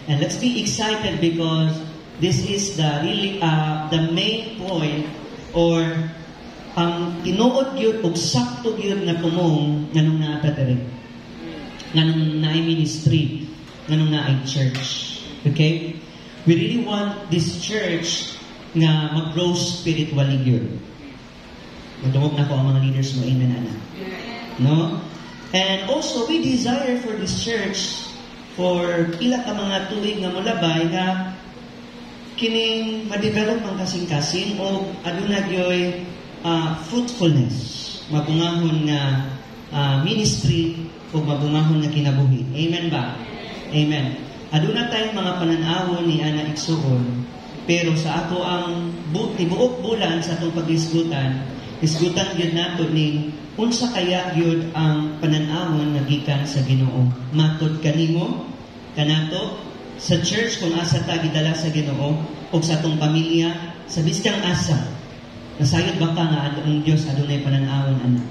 And let's be excited because this is the main point or ang tinuod yun o sakto yun na tumong nganong natatari. Nganong na ministry. Nganong na church. Okay? We really want this church nga mag-grow spiritually yun. Magdumog na ko ang mga leaders mo. Amen, Ana. No? And also, we desire for this church for pila ka mga tuig nga mulabay nga kining ma-develop ang kasing-kasing o aduna gyoy fruitfulness. Mabungahon nga ministry o mabungahon nga kinabuhi. Amen ba? Amen. Aduna tayong mga pananawon ni Ana Igsuon, pero sa ato ang tibuok bulan sa atong pag-isgutan yun nato ni unsa kaya yun ang pananawon nga gikan sa Ginoo. Matod kanimo, kanato, sa church kung asa ta gidala sa Ginoo, o sa atong pamilya, sa biskang asa, nasayod ba ka nga ang Diyos adunay pananawon, ana?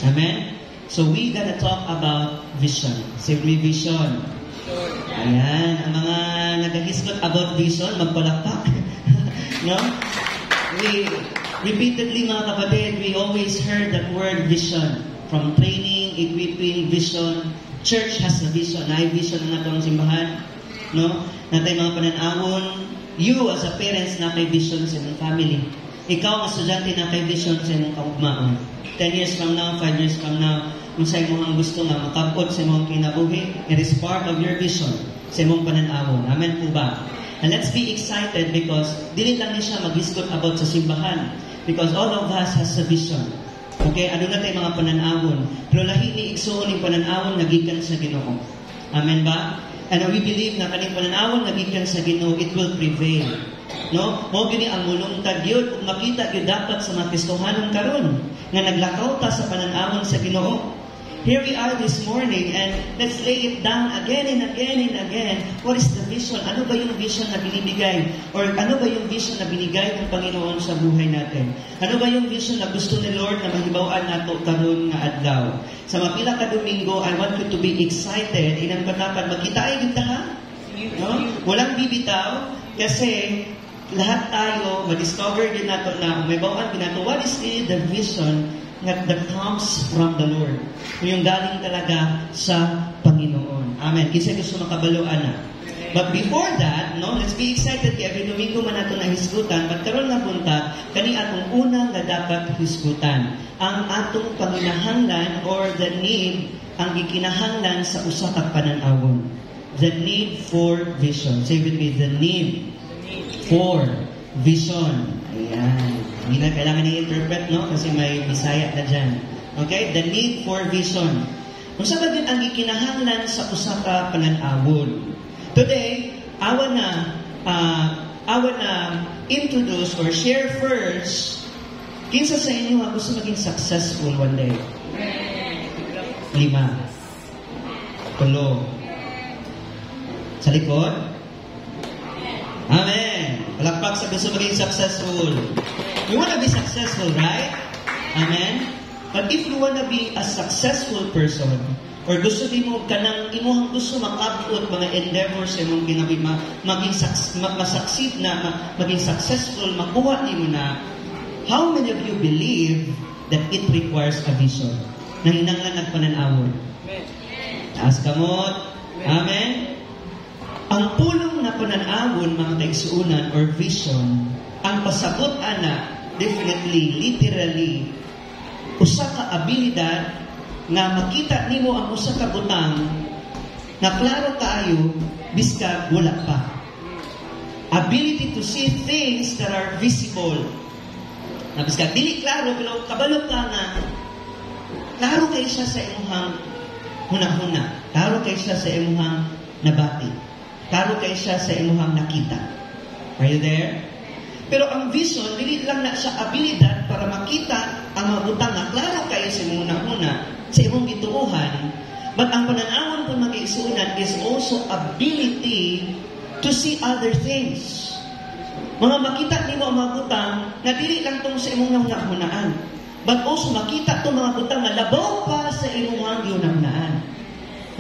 Amen? So we gonna talk about vision. Say me vision. Ayan, ang mga nagahisgot about vision, magpalakpak. No? We repeatedly, mga kapatid, we always heard that word vision. From training, equipping, vision. Church has a vision. Na vision ang atong simbahan. No? Natay mga pananawon. You as a parents na kay vision sa inyong family. Ikaw ang estudyante na kay vision sa inyong kaugmaon. 10 years from now, 5 years from now, kung sa imong gusto nga makabot sa imong kinabuhi, it is part of your vision sa imong pananawon. Amen po ba? And let's be excited because dili lang ni siya mag-hisgot about sa simbahan. Because all of us has a vision. Okay? Ano na tayo mga pananawon. Pero lahi ni igsuon yung pananawon nagikan sa Ginoo. Amen ba? And we believe na kaning pananawon nagikan sa Ginoo, it will prevail. No? Mo gini ang mulungtad yun kung makita yun dapat sa mga Kristohanon karon nga naglakaw ta sa pananawon sa Ginoo. Here we are this morning and let's lay it down again and again and again. What is the vision? Ano ba yung vision na binibigay? Or ano ba yung vision na binigay ng Panginoon sa buhay natin? Ano ba yung vision na gusto ni Lord na mahibawaan nato karon nga adlaw? Sa mapila ka Domingo, I want you to be excited. Inang katapan, magkita ay kita ha? No? Walang bibitaw kasi lahat tayo, ma-discover din nato na may bawaan din nato, what is the vision that comes from the Lord. Yung galing talaga sa Panginoon. Amen. Kasi gusto makabaluan na. But before that, no, let's be excited kaya every Domingo man nato na hisgutan, pagkaroon na punta, kani atong unang na dapat hisgutan. Ang atong panginahanglan or the need, ang gikinahanglan sa usa ka pananawon. The need for vision. Say with me, the need for vision. Ayan. Hindi na kailangan i-interpret, no? Kasi may Bisaya na dyan. Okay? The need for vision. Kung sa din ang ikinahanglan sa usa ka pananawon. Today, I wanna introduce or share first kinsa sa inyo ang gusto maging successful one day. 5. 3. Sa likod? Amen. Palakpak sa gusto maging successful. You want to be successful, right? Amen? But if you want to be a successful person, or gusto din mo kanang imuhang gusto makabot mga endeavors sa imong ginabi maging succeed na maging successful, makuha nimo na, how many of you believe that it requires a vision? Nahinanglan nagpananawon. Taas kamot. Amen? Ang pulong na pananawon, mga kaigsuunan, or vision, ang pasabot ana, definitely, literally, usa ka abilidad na makita nimo ang usa ka butang na klaro kaayo biska wala pa. Ability to see things that are visible. Na biska dili klaro pero kabalo ka nga klaro kay siya sa imong hunahuna. Klaro kay siya sa imong nabati. Klaro kay siya sa imong nakita. Are you there? Pero ang vision, dili lang na siya abilidad para makita ang mga butang na klaro kayo sa imong una, sa imong gituuhan. But ang pananawon po mag-iisunan is also ability to see other things. Mga makita nimo ang mga butang na dili lang tong sa imong hunahunaan. But also makita itong mga butang na labaw pa sa imong hunahunaan.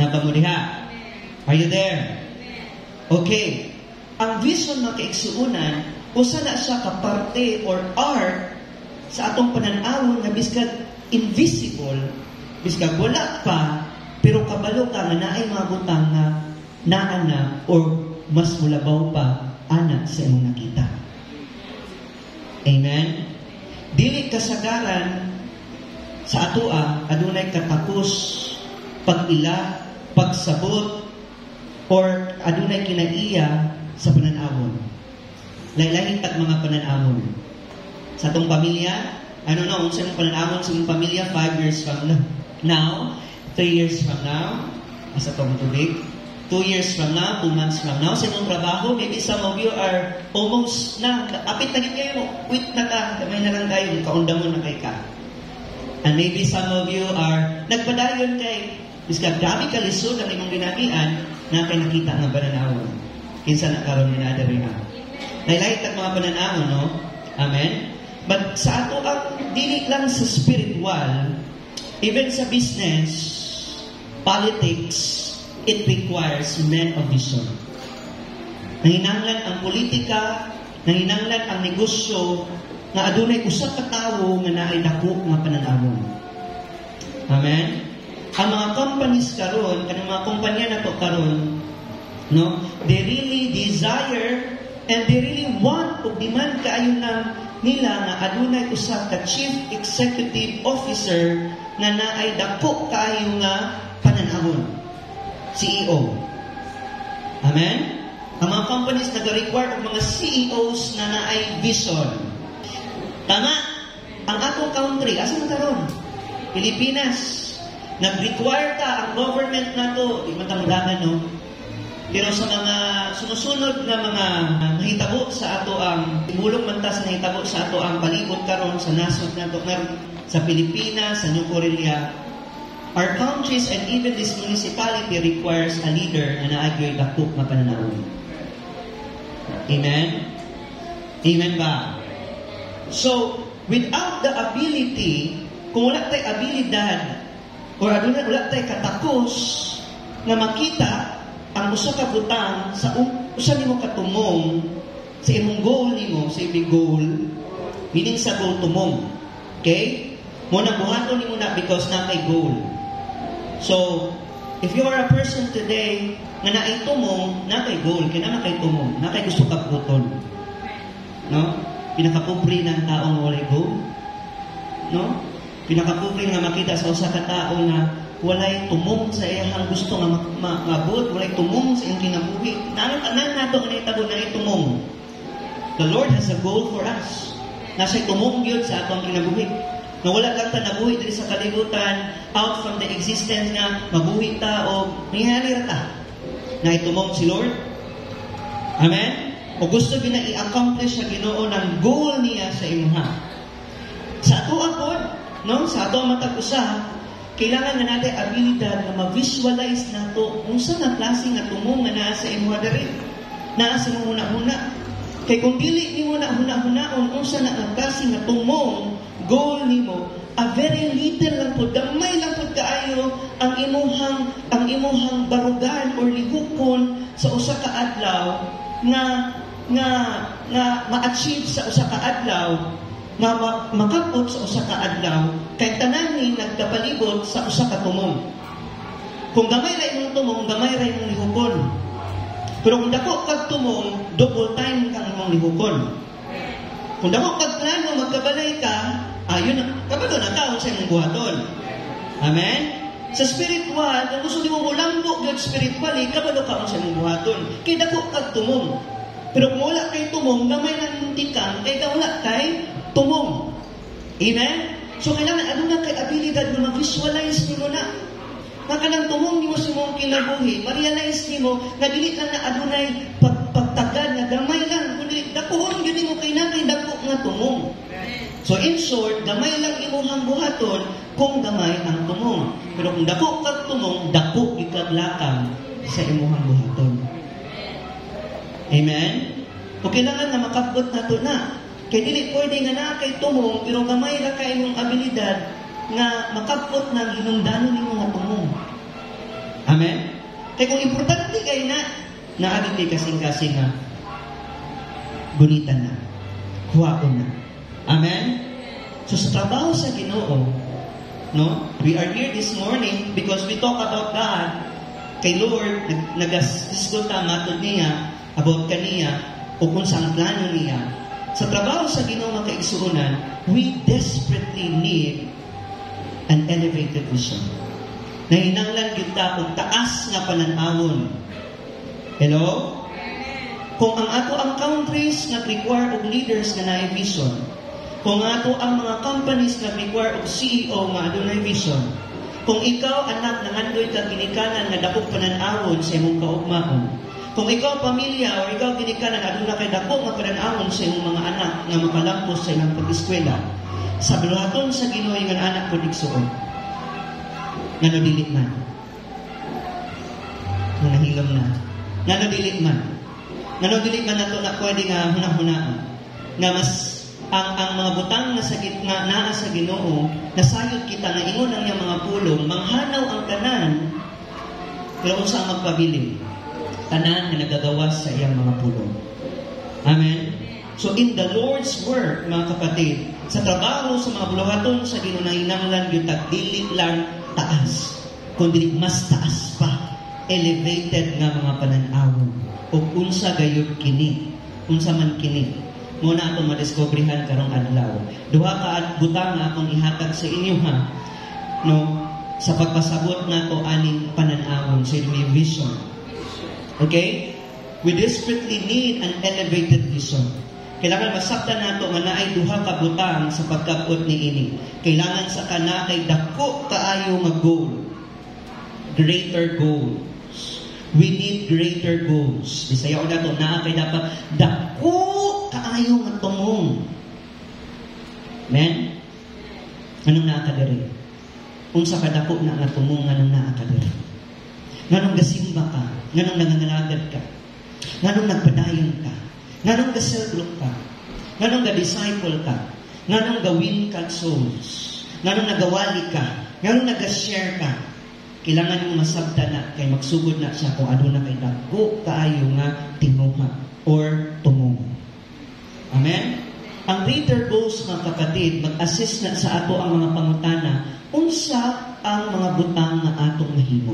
Napamuliha. Are you there? Okay. Ang vision mga kaigsuunan, usa na siya kaparte or art sa atong pananawon nga biskag invisible, biskag wala pa, pero kabalo ka nga naay mga butang nga naana or mas mulabaw pa ana sa imong nakita. Amen? Dili kasagaran sa atoa adunay katapos pag-ila, pagsabot, or adunay kinaiya sa pananawon. Lain-lain tag mga pananawon. Sa atong pamilya, ano na, unsa imong pananawon sa imong pamilya 5 years from now, 3 years from now, as atong tubig, 2 years from now, 2 months from now, sa imong trabaho, maybe some of you are almost na, apit na gid kayo, quit na ka, kamay na lang kayo, kaundamon na kay ka. And maybe some of you are nagpadayon kay, biskag dami ka lisod ang imong ginagian, na kay nakita nga pananawon. Kinsa na karon ni nadari na. Lain-lain tag mga pananawon, no? Amen? But sa ato ang dili lang sa spiritual, even sa business, politics, it requires men of vision. Nanginanglan ang politika, nanginanglan ang negosyo, nga adunay usa ka tawo nga naay dako nga pananawon. Amen? Ang mga companies karon, kanang mga kumpanya na to karon, no, they really desire and they really want o demand kaayo na nila nga adunay usa ka chief executive officer nga naay dako kaayo nga pananawon, CEO. Amen? Ang mga companies nag-require og mga CEOs na naay vision. Tama, ang atong country asa na karon? Pilipinas. Nag-require ta ang government na to, di matangdangan, no? Pero sa mga sumusunod na mga nahitabo sa ato ang ibulong mantas na nahitabo sa ato ang palibot karon sa nasod na to, sa Pilipinas, sa New Corelia, our countries and even this municipality requires a leader na naagyoy dako nga pananawon. Amen? Amen ba? So, without the ability, kung wala tayo abilidad, o aduna wala tayo katapos na makita ang usa ka butang sa usa nimo katumong sa imong goal nimo, sa imong goal, meaning sa goal tumong. Okay? Muna buhaton nimo na because na kay goal. So, if you are a person today nga naay tumong, na kay goal, kaya na kay tumong, na kay gusto ka buton. No? Pinakapobre ng taong walay goal. No? Pinakapobre nga makita sa usa ka tao na walay tumong sa iyang gusto nga mabot, walay tumong sa iyang kinabuhi. Tanan nato nga itabo na itumong. The Lord has a goal for us. Nasa tumong gyud sa atong kinabuhi. Na wala lang ta nabuhi diri sa kalibutan, out from the existence nga mabuhi ta o mihali ta. Na itumong si Lord. Amen? O gusto gina i-accomplish sa Ginoo ng goal niya sa imuha. Sa ato apod, no? Sa ato matag usa, kailangan na natin abilidad na ma-visualize nato unsa nga klase nga tumong nga naa sa imuha diri. Naa sa huna-huna. Kay kung dili nimo na huna-hunaon unsa na ang klase nga tumong goal nimo, a very little lang po, damay lang po kaayo ang imuhang barugan or lihukon sa usa ka adlaw nga ma-achieve sa usa ka adlaw, nga makapot sa usa ka adlaw, kay tanan ni nagkapalibot sa usa ka tumong. Kung gamay ra imong tumong, gamay ra imong lihukon. Pero kung dako kag tumong, double time kang imong lihukon. Kung dako kag plano magkabalay ka, ayun na, kabalo na ka sa imong buhaton. Amen? Sa spiritual, kung gusto nimo ulambo gyud spiritually, kabalo ka sa imong buhaton. Kay dako kag tumong. Pero kung wala kay tumong, gamay lang tikang, kay wala kay tumong. Amen? So kailangan ano na kay abilidad na mag-visualize nimo na. Maka nang tumong nimo sa imong kinabuhi, ma-realize nimo nga dili lang na adunay pagtagad nga gamay lang, kundi dakuhon gyud nimo kay nanay dako nga tumong. So in short, gamay lang imong buhaton kung gamay ang tumong. Pero kung dako kag tumong, dako gyud lakang sa imong buhaton. Amen? O kailangan na makabot nato na. Kay dili pwede nga na kay tumong, pero gamay ra kay imong abilidad nga makabot na hinungdanon nimo nga tumong. Amen? Kay kung importante kay na, naagiti kasing-kasing nga gunitan na, huwaon na. Amen? So sa trabaho sa Ginoo, no? We are here this morning because we talk about God. Kay Lord, nagasiskuta matod niya about kaniya o kung saan plano niya. Sa trabaho sa Ginoo mga kaigsuunan, we desperately need an elevated vision. Nahinanglan gyud ta og taas nga pananawon. Hello? Kung ang ato ang countries nga require og leaders nga naay vision, kung ato ang mga companies nga require og CEO nga adunay vision, kung ikaw anak nangandoy ka ginikanan nga dakong pananawon sa imong kaugmaon, kung ikaw pamilya o ikaw ginikanan aduna kay dako nga pananawon sa imong mga anak nga makalampos sa ilang pag-eskwela, sa binuhaton sa Ginoo nga anak ko digsuon. Ngano dili man. Nahilom na. Ngano dili man. Ngano dili man nato na pwede nga hunahunaan. Nga mas ang mga butang na sa gitna naa sa Ginoo, nasayod kita nga ingon ang iyang mga pulong, manghanaw ang tanan, pero kung saan magpabilin, tanan na nagagawas sa iyang mga pulong. Amen? So in the Lord's work, mga kapatid, sa trabaho, sa mga buluhaton, sa Ginoo na hinanglan yung tagdili lang taas, kundi mas taas pa, elevated nga mga pananawon, o unsa gayud kini, unsa man kini. Muna akong madiscoveryhan karong adlaw. Duha ka at butang nga akong ihatag sa inyo ha. No, sa pagpasabot nato aning pananawon sa inyong vision. Okay? We desperately need an elevated vision. Kailangan masabtan nato nga naay duha ka butang sa pagkabot ni ini. Kailangan sa kana kay dako kaayo nga goal. Greater goals. We need greater goals. Bisaya ko nato na kay dapat dako kaayo nga tumong. Amen? Anong naakadiri? Unsa ka dako na nga tumong anong naakadiri? Nganong gasimba ka? Nganong nangangalagad ka? Nganong nagpadayon ka? Nganong ga-self-look ka? Nganong ga-disciple ka? Nganong gawin ka souls? Nganong nagawali ka? Nganong nag-share ka? Kailangan mo masabta na kay magsugod na siya kung aduna kay dako kaayo nga tinuha or tumong. Amen? Ang greater goals, mga kapatid, mag-assist na sa ato ang mga pangutana, unsa ang mga butang nga atong mahimo.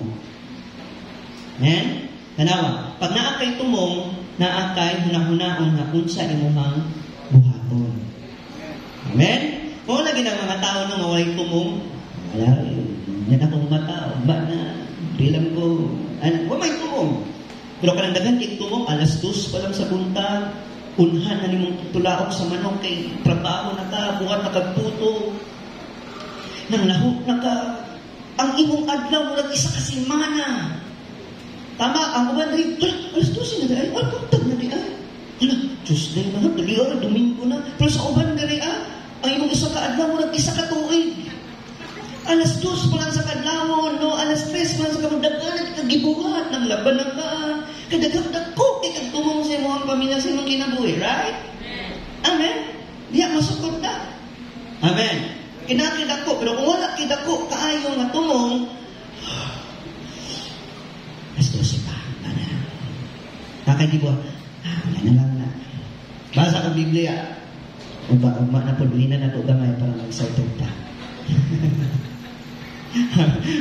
Amen? Tanawa, pag naa kay tumong, naa kay hunahunaon nga unsa imuhang buhaton. Amen? Kung lagi ng mga tao nung walay tumong, wala, yan akong mga tao, ba na, bilang ko, may tumong. Pero kanang kay tumong, alas 2 pa lang sa buntag, unhan na nimong tulaok sa manok kay trabaho na ka, buhat na kagputo, nang lahok na ka, ang imong adlaw mo nag-isa kasi mana. Tama, ang uban rin, alas 12 na rin, buntag na rin, Tuesday na, tuloy, Domingo na, pero sa uban na rin, ang imong isa ka adlaw mo nag-isa ka tuig. Alas 2 pa lang sa kadlawon, no? Alas 3 pa lang sa kamagdagan, kagibuhat, ng laban na ka. Kadagagdag ko, kagtumong sa imo ang pamilya sa imong kinabuhi, right? Amen? Diya, masukot na. Amen? Kinakida ko, pero kung wala kida ko, kaayo nga tumong, alas 12 pa, kakagibuhat, wala na lang na. Basa ko Biblia, Ugma na po, duhin na ito gamay para mag-excited pa.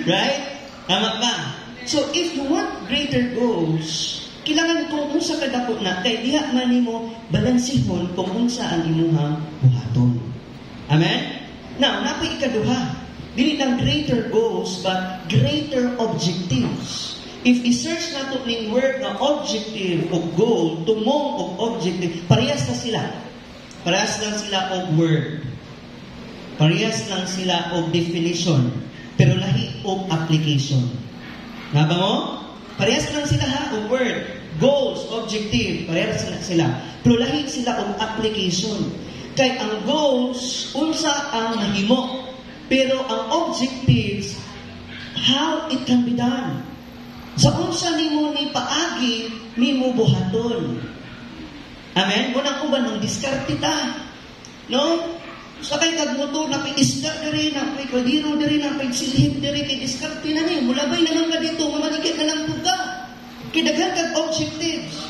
Right? Tama ba? So, if you want greater goals, kailangan kung unsa ka dako na, kay diha man nimo balansihon kung unsa ang imuhang buhaton. Amen? Now, napay ikaduha. Dili lang greater goals, but greater objectives. If i-search nato ning word na objective o goal, tumong o objective, parehas na sila. Parehas lang sila o word. Parehas lang sila o definition. Pero lahi o application. Nga ba mo? Parehas lang sila ha o word. Goals, objective, parehas lang sila. Pero lahi sila o application. Kay ang goals, unsa ang mahimo. Pero ang objectives, how it can be done. Sa unsa nimo ni paagi, nimo buhaton. Amen? Unang uban ng diskarte ta. No? Sa kay kagmotor, napi-isda na rin, napi-kadiro na rin, napi-silhip na rin, kay diskarte na rin. Mulabay na lang ka dito, mamaligit na lang po ka. Kidaghan kag objectives.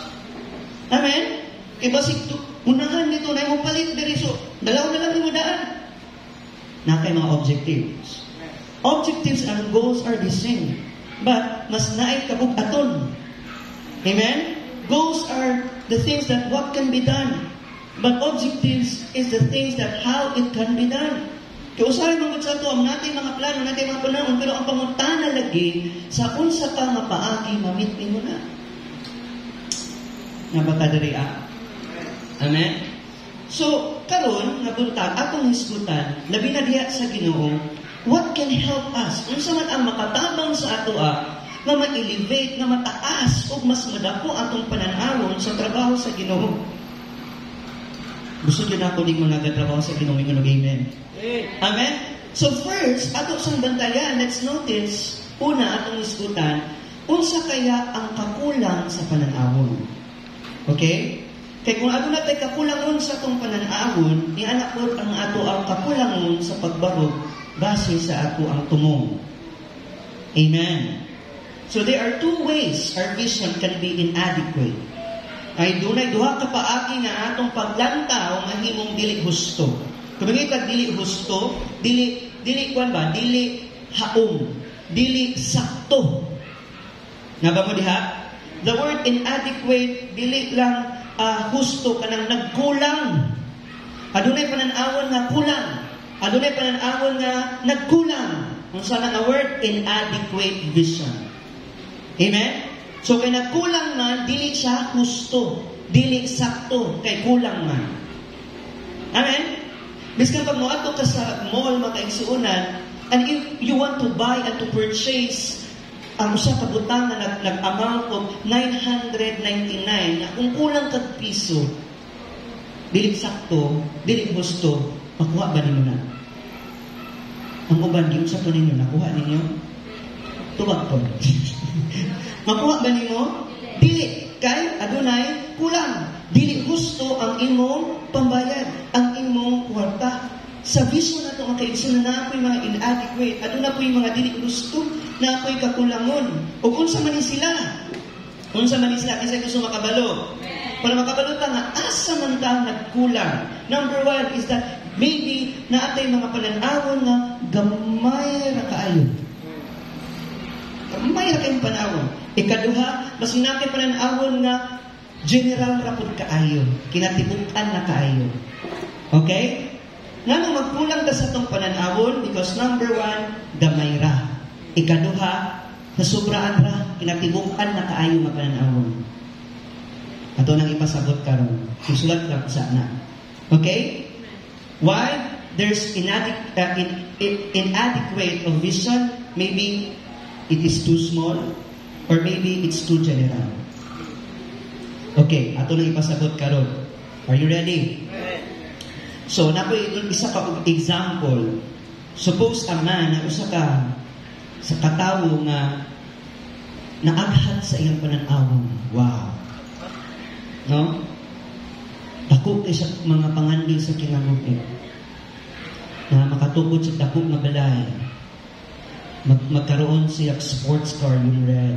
Amen? Kaya basig unahan nito na yung palit diri so dalaw na lang yung daan. Na kay mga objectives. Objectives and goals are the same. But mas naay kabug-aton. Amen? Goals are the things that what can be done. But objectives is the things that how it can be done. Kaya usahay mga sa ito, ang natin mga plano, natin mga panahon, pero ang pangutana lagi, sa unsa ka nga paagi, mamit mo na. Nga ba kadari Amen? So, karon nga buntag, atong hisgutan, labi na diha sa Ginoo, what can help us? Unsa man ang makatabang sa ato nga ma-elevate, nga mataas, o mas madako atong pananawon sa trabaho sa Ginoo. Gusto nyo na ako ng mga gatrabaho sa Ginoo, amen? Amen? So first, ato sang bantayan, let's notice, una atong isgutan, unsa kaya ang kakulang sa pananawon? Okay? Kaya kung ano natin kakulangon sa atong pananawon, ianak po ang ato ang kakulangon sa pagbarog base sa ato ang tumong. Amen? So there are two ways our vision can be inadequate. Ay dunay duha ka paagi nga atong paglantaw nga himong dili husto. Kung kita dili husto, dili kwan ba? Dili haom, dili sakto. Nga ba mo diha? The word inadequate dili lang husto kanang nagkulang. Adunay pananawon nga kulang. Adunay pananawon nga nagkulang. Unsa na nga word? Inadequate vision. Amen? So, kay nagkulang man, dili siya husto. Dili sakto. Kay kulang man. Amen? Biskan pag moadto ka sa mall, makaigsuunan, and if you want to buy and to purchase ang siya kabutang na nag-amount of 999, na kung kulang kag piso, dili sakto, dili husto, makuha ba ninyo na? Ang uban, yung sa to ninyo, nakuha ninyo? Tubag po. Makuha ba ninyo? Dili. Kay adunay kulang. Dili gusto ang imong pambayad, ang imong kwarta. Sa vision na ito, mga kaigsunan, na ako'y mga inadequate. Aduna po'y mga dili gusto, na ako'y kakulangon. O unsa man sila? Unsa man sila? Kasi gusto makabalo. Para makabalo ta nga, asa man ta nagkulang. Number one is that maybe na atay mga pananawon nga gamay ra kaayo. Gamay ra kayong panawon. Ikaduha, mas nakay pananawon nga general ra pud kaayo. Kinatibukan na kaayo. Okay? Nga magkulang ka sa itong pananawon because number one, gamay ra. Ikaduha, nasubraan ra, kinatibukan na kaayo nga pananawon. Ato nang ipasabot karon. Susulat ka sa na. Okay? Why? There's inadequate of vision. Maybe it is too small or maybe it's too general. Okay, ato nang ipasabot karon. Are you ready? So, napoy isa ka example. Suppose a man na usa ka sa katawo nga naaghat sa iyang pananawon. Wow. No? Dako kay sa mga pangandil sa kinabuhi. Na makatukod sa dako nga balay. Magkaroon siya sports car yung red.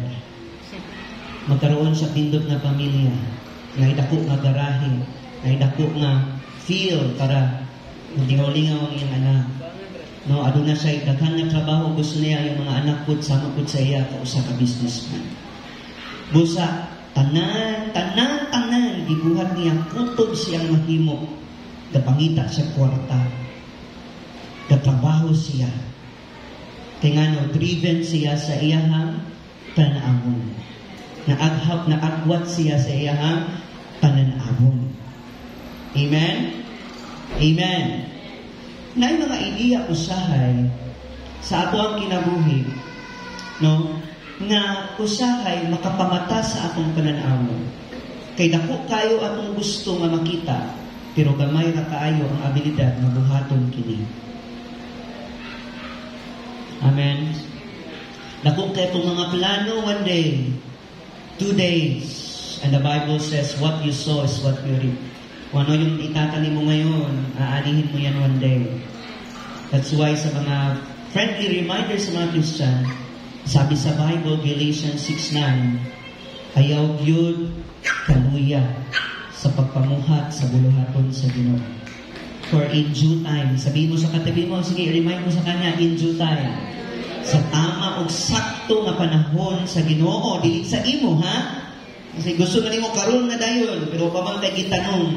Magkaroon siya pindot na pamilya. Ngay dako nga garahe. Ngay dako nga feel para lingaw-lingaw ang iyang anak. No, aduna siya daghan nga trabaho, gusto niya yung mga anak pud sama pud sa iya kausa ka businessman. Busa tanan gibuhat niya kutob siyang mahimo. Gapangita siya kwarta. Gatrabaho siya. Kaya nga driven siya sa iyang pananawon. Naagwat siya sa iyang pananawon. Amen? Amen. Na mga ideya usahay sa ato ang kinabuhi, no? Nga usahay makapamata sa atong pananawon. Kay dako kayo atong gusto nga makita, pero gamay ra kaayo ang abilidad nga buhaton kini. Amen. Dako kay itong mga plano one day, 2 days, and the Bible says what you sow is what you reap. Kung ano yung itatanim mo ngayon, aanihin mo yan one day. That's why sa mga friendly reminders sa mga Christian, sabi sa Bible, Galatians 6:9, Ayaw gyud kaluya sa pagpamuhat sa buluhaton sa Ginoo. For in due time, sabihin mo sa katabi mo, sige, remind mo sa kanya, in due time. Sa tama o sakto nga panahon sa Ginoo, dili sa imo, ha? Kasi gusto na nimo karon nga dayon, pero pa man kay gitanong.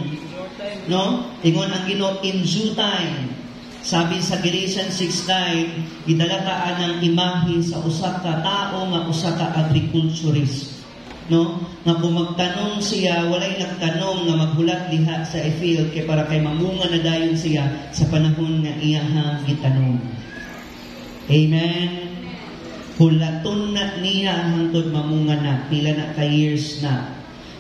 No? Ingon ang Ginoo in due time. Sabi sa Galatians 6:9, gidala ka ng imahe sa usa ka tao nga usa ka agriculturist. No? Nga kung magtanong siya, walay nagtanong nga maghulat diha sa field kay para kay mamunga na dayon siya sa panahon nga iyahang gitanong. Amen. Hulaton na niya hangtod mamunga na, pila na ka years na.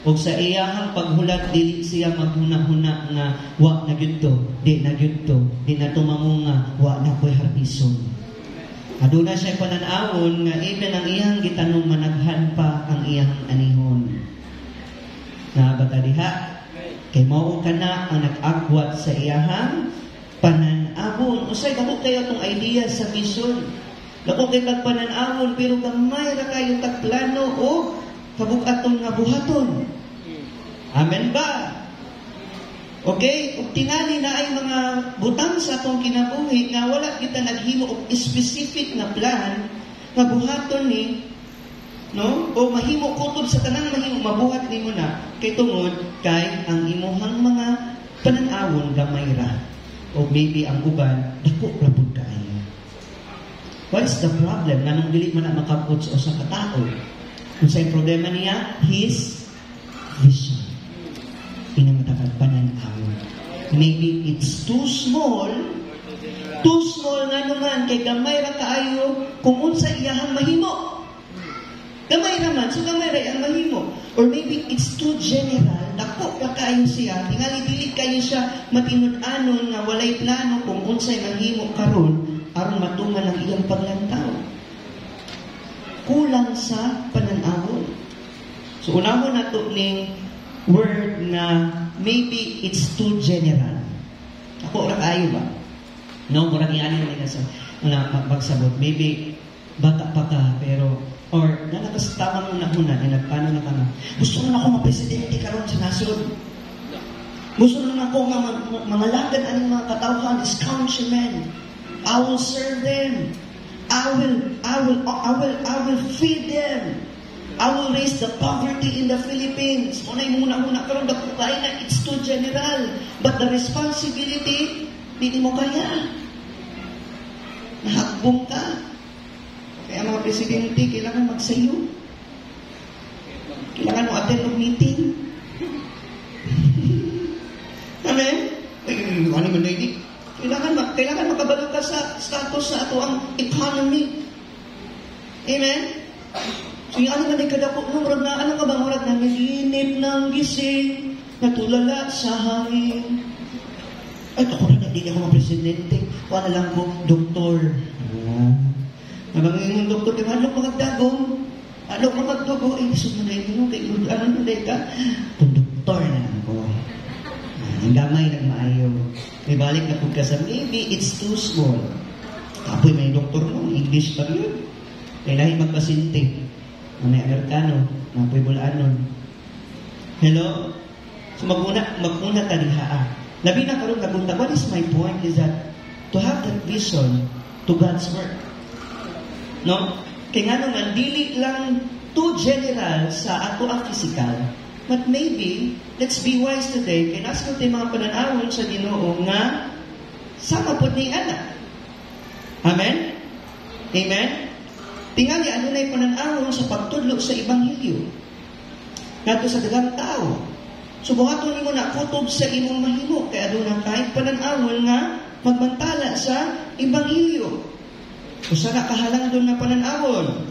Og sa iyahang paghulat, dili siya maghuna-huna nga, wa na gyud to, di na gyud to, di na tumamunga, wa na ko'y harbison. Aduna siya pananawon nga even ang iyang gitanong managhan pa ang iyang anihon. Nabata diha, kay mao kana ang nag-agwat sa iyahang pananawon. Usay dako kayo tong idea sa mission. Dako kay kag pananawon pero gamay ra kayo tag plano o kabukaton nga buhaton. Amen ba? Okay? Kung tingali na ay mga butang sa atong kinabuhi nga wala kita naghimo og specific na plan nga buhaton ni, no? O mahimo kutob sa tanang mahimo mabuhat nimo na kay tungod kay ang imuhang mga pananawon gamay ra. O maybe ang uban dako ra pud kaayo. What's the problem? Nganong dili man na makabot sa usa ka tawo? Kung sa'yo problema niya, his vision. Pinamatapag pananaw. Maybe it's too small nga naman, kay gamay ra kaayo, kung unsa iyahang mahimo. Gamay raman, so gamay ra iyang mahimo. Or maybe it's too general, dako ra kaayo siya, tingali dili kayo siya matinud-anon nga walay plano kung unsay mahimo karon aron matungan ang iyang paglantaw. Kulang sa pananawon. So, unahon na ito ning word na maybe it's too general. Ako, orak ayo ba? No, murang iyanin na sa magsabot. Maybe, bata pa ka, pero, or, nalakas-tama mo na muna, nagpano na ka na. Gusto na ako mapresidente karon sa nasod. Gusto na ako mga lagan ang mga katawhan is countrymen. I will serve them. I will feed them. I will raise the poverty in the Philippines. Muna karon dako kay na it's too general. But the responsibility, hindi mo kaya. Nahakbong ka. Kaya mga presidente, kailangan magsayo. Kailangan mo attend ng meeting. Amen? Ano man na hindi? Kailangan makabalo ka sa status sa ato ang economy. Amen? So yung ano na kadako, murag na, ano ka ba murag na naginip ng gising, natulala sa hangin. Ay, ako na, hindi ako presidente. Wala lang ko, doktor. Nabangin yung doktor, di ba, ano magdagong? Ano magdugo? Ay, gusto mo na yun, ano na ka? Kung doktor na lang ko. Ang gamay ng maayo. May balik na pagkasa, maybe it's too small. Apoy, may doktor mo, English pa yun. Kailangan magpasinti. May Amerikano, apoy bulanon. Hello? So magmuna talihaa. Labi na karon nagunta. What is my point is that to have that vision to God's work. No? Kaya nga naman, dili lang too general sa ato ang physical. But maybe, let's be wise today, kaya nasa natin mga pananawon sa Ginoo nga sama po ni anak. Amen? Amen? Tingali, ano na yung pananawon sa pagtudlo sa Ebanghelyo. Nato sa dagang tao. So, buhaton mo na kutob sa imong mahimo, kaya doon na kahit pananawon nga magbantala sa Ebanghelyo. Usa na kahalang doon na pananawon.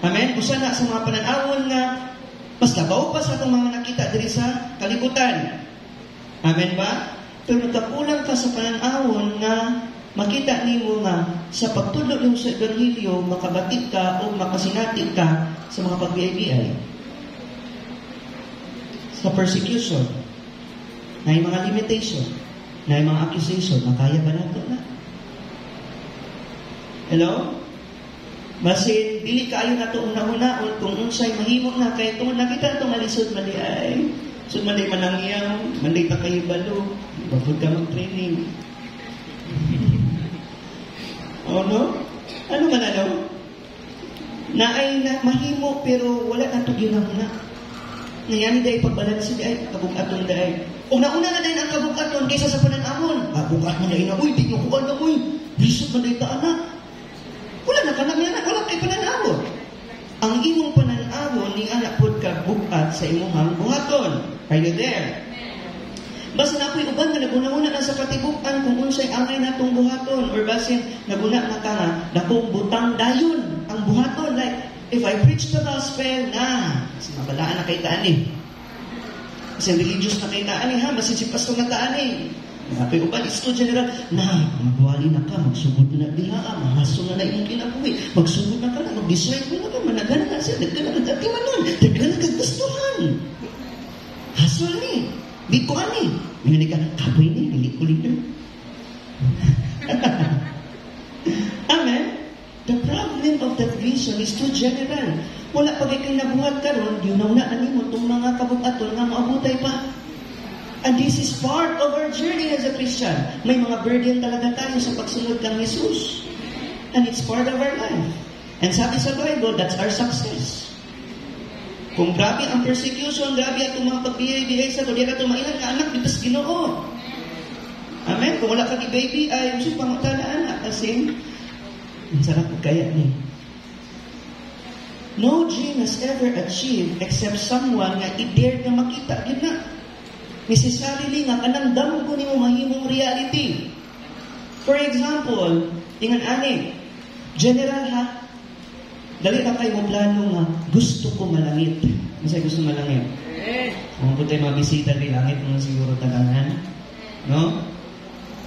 Amen? Usa na sa mga pananawon nga mas labaw pa sa itong mga nakita diri sa kalibutan. Amen ba? Pero nagkakulang ka sa pananawon nga makita nimo nga sa pagtudlo nimo sa Ebanghelyo, makabatik ka o makasinatik ka sa mga pag-BIBI. Sa persecution, na yung mga limitation, na yung mga accusation, makaya ba nato na? Hello? Basin, dili kaayo na ito una-una kung unsay mahimo na kay kung nakita itong alisod mali ay so mali manangyaw, mali pa kayo balo, bafod ka mag-training. Oh no? Ano man ano? Na ay na, mahimo pero wala na ito ginamuna. Ngayon dahil pagbalansin ay kabukaton dahil. Una-una na dahil ang kabukaton kaysa sa pananamon. Kabukat mo na ina, uy, di mo kuhan na, uy. Bisot na dahil anak. Wala na ka na yan, wala kay pananamon. Ang imong pananamon ni anak po ka bukat sa imuhang buhaton. Are you there? Basta na ako'y uban na naguna-una na sa katibukan kung unsay angay natong buhaton or basin naguna na ka nga dakong butang dayon ang buhaton. Like, if I preach the gospel na, kasi mabalaan na kay taani. Kasi religious na kay taani ha, masisipas ko na taani. Ako'y uban, isto general, na, magwali na ka, magsugod na diha ka, mahaso na na iyong kinabuhi, magsugod na ka na, mag-disciple na ka, managana na siya, nagkana ka dati manon, nagkana ka gustuhan. Hasol ni. Di ko ani. Ngayon ka, kapoy ni, lilit-ulit na. Amen? The problem of that vision is too general. Wala pa kay nabuhat karon, yun na mo itong mga kabukaton nga maabutay pa. And this is part of our journey as a Christian. May mga burden talaga tayo sa pagsunod ng Jesus. And it's part of our life. And sabi sa Bible, that's our success. Kung grabe ang persecution, grabe at mga pagbiyay-biyay sa tuloy ka tumailan ka anak, bitas Ginoo. Amen? Kung wala ka ni baby, ay gusto pangutala anak. Kasi, ang sarap kaya ni. No dream has ever achieved except someone nga i-dare na makita. Yun na. Necessarily nga, kanang damo ko ni mo mahimong reality. For example, ingan ani, general ha, dali na kayo mo plano nga, gusto ko malangit. Masay gusto malangit? Kung po tayo mabisita rin langit mo siguro talangan. No?